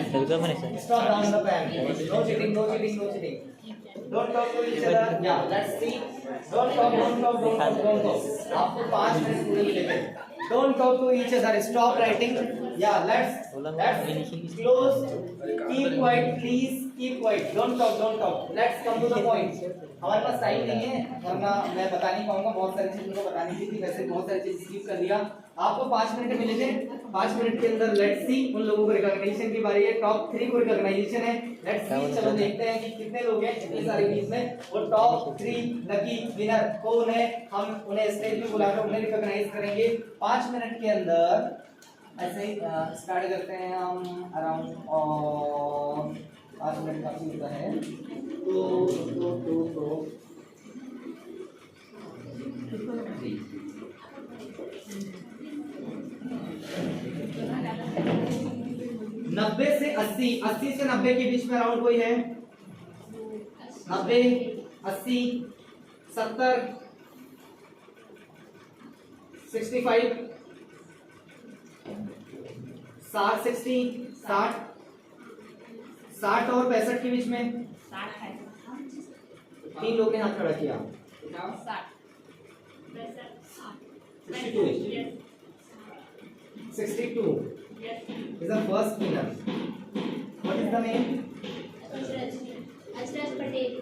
S1: Stop down the pen. No cheating. No cheating. No cheating. Don't talk to each other. Yeah, let's see. Don't talk. आपको 5 मिनट पूरे मिलेंगे. Don't talk to each other. Stop writing. Yeah, let's close. Keep quiet, please. Keep quiet. Don't talk. Let's come to the point. हमारे पास time नहीं है, वरना मैं बता नहीं पाऊंगा. बहुत सारी चीजों को बतानी थी, वैसे बहुत सारी चीज स्किप कर दिया. आपको 5 मिनट मिले थे. 5 मिनट के अंदर लेट्स सी उन लोगों को रिकॉग्निशन की बारी है. टॉप 3 को रिकॉग्नाइजेशन है. लेट्स सी, चलो देखते हैं कि कितने लोग हैं इतनी सारी टीम में. वो टॉप 3 लकी विनर कौन है, हम उन्हें स्टेज पे बुलाकर उन्हें रिकॉग्नाइज करेंगे 5 मिनट के अंदर. ऐसे ही स्टार्ट करते हैं हम अराउंड 5 मिनट का होता है. तो 90 से 80, 80 से 90 के बीच में अराउंड कोई है? 90, 80, 70, 65, 60, 60, 60 और 65 के बीच में 3 लोग ने हाथ खड़ा किया। 62 is the first winner. What is the name?
S5: अचरज Patel.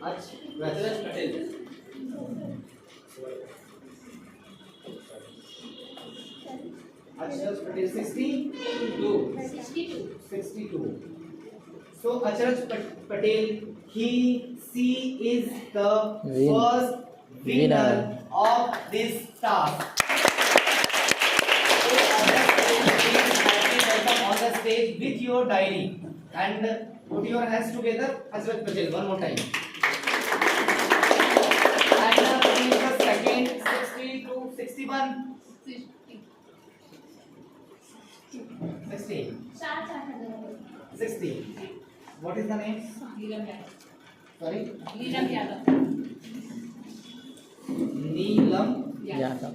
S1: Achraj Patel. Achraj Patel 62. 62. So Achraj Patel, she is the first winner of this task. So Achraj Patel, please kindly welcome on the stage with your diary and put your hands together. Achraj Patel, one more time. And he is the second, 62, 61, 60, 60. What is the name? Sorry? Neelam.
S2: Yadav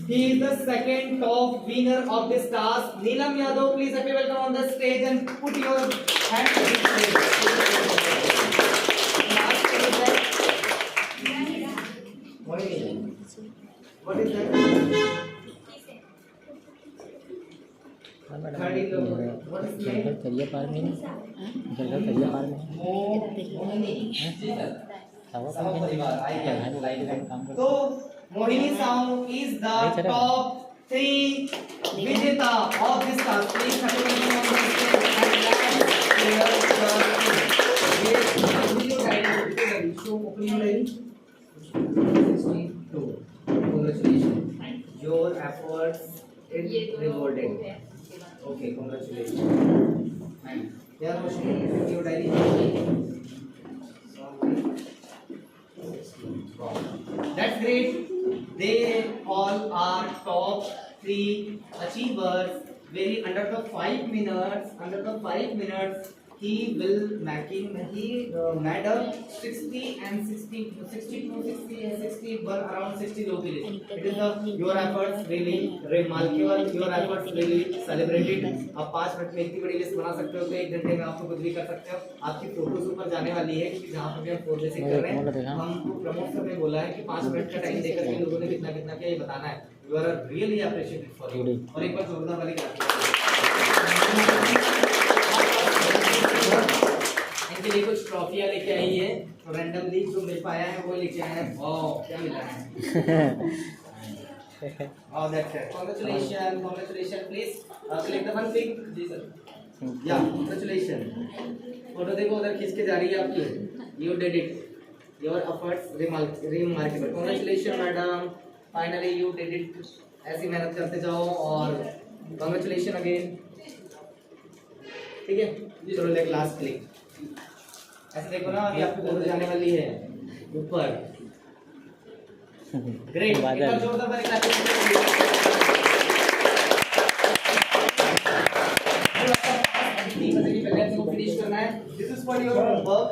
S1: He is the second top winner of this task. Neelam Yadav, please happy welcome on the stage and put your hands on the stage. Last one is that. What is that?
S2: हाँ madam
S1: Third in the what is the
S2: jungle
S1: name?
S2: करिया पार में जंगल करिया पार में
S1: मोहिनी।
S2: सावा
S1: सावा परिवार, I can.
S2: काम कर
S1: So Mohini Sahu is the top 3 Vijeta of this task. Please happy welcome on the stage and let's clear the show. Open your diary. 62. Congratulations. Your efforts is rewarded. Okay, congratulations. And here was your diary. Wow. That's great. They all are top 3 achievers. Very under the 5 minutes. Under the 5 minutes, he will made up 60 and 60, 62, 60 and 61 around 60 low village. It is your efforts really remarkable. Your efforts really celebrated. आप 5 minute में इतनी बड़ी list बना सकते हो तो 1 घंटे में आपको कुछ भी कर सकते हो। आपकी फोटोज ऊपर जाने वाली है क्योंकि जहाँ पर भी हम फोटो बेसिक कर रहे हैं हमको प्रमोट करने बोला है कि 5 मिनट का टाइम देकर के लोगों ने कितना कितना क्या ये बताना है। You are really appreciated for you. और एक बार जोरदार वाली इनके लिए कुछ ट्रॉफियां लेके आई है तो रैंडमली जो मिल पाया है वो लेके आए हैं। वाओ क्या मिला है? Oh, that's it. Congratulations. Please click the one thing. जी सर. Yeah, congratulations. फोटो देखो उधर खींच के जा रही है आपकी. You did it. Your efforts remarkable. Congratulations, madam. Finally, you did it. ऐसी मेहनत करते जाओ और congratulations again. ठीक है? चलो लेक लास्ट क्लिक. ऐसे देखो ना अभी आपको फोटो जाने वाली है ऊपर. ग्रेट. एक बार जोरदार वाली क्लैप. फिनिश करना है. This is for your work.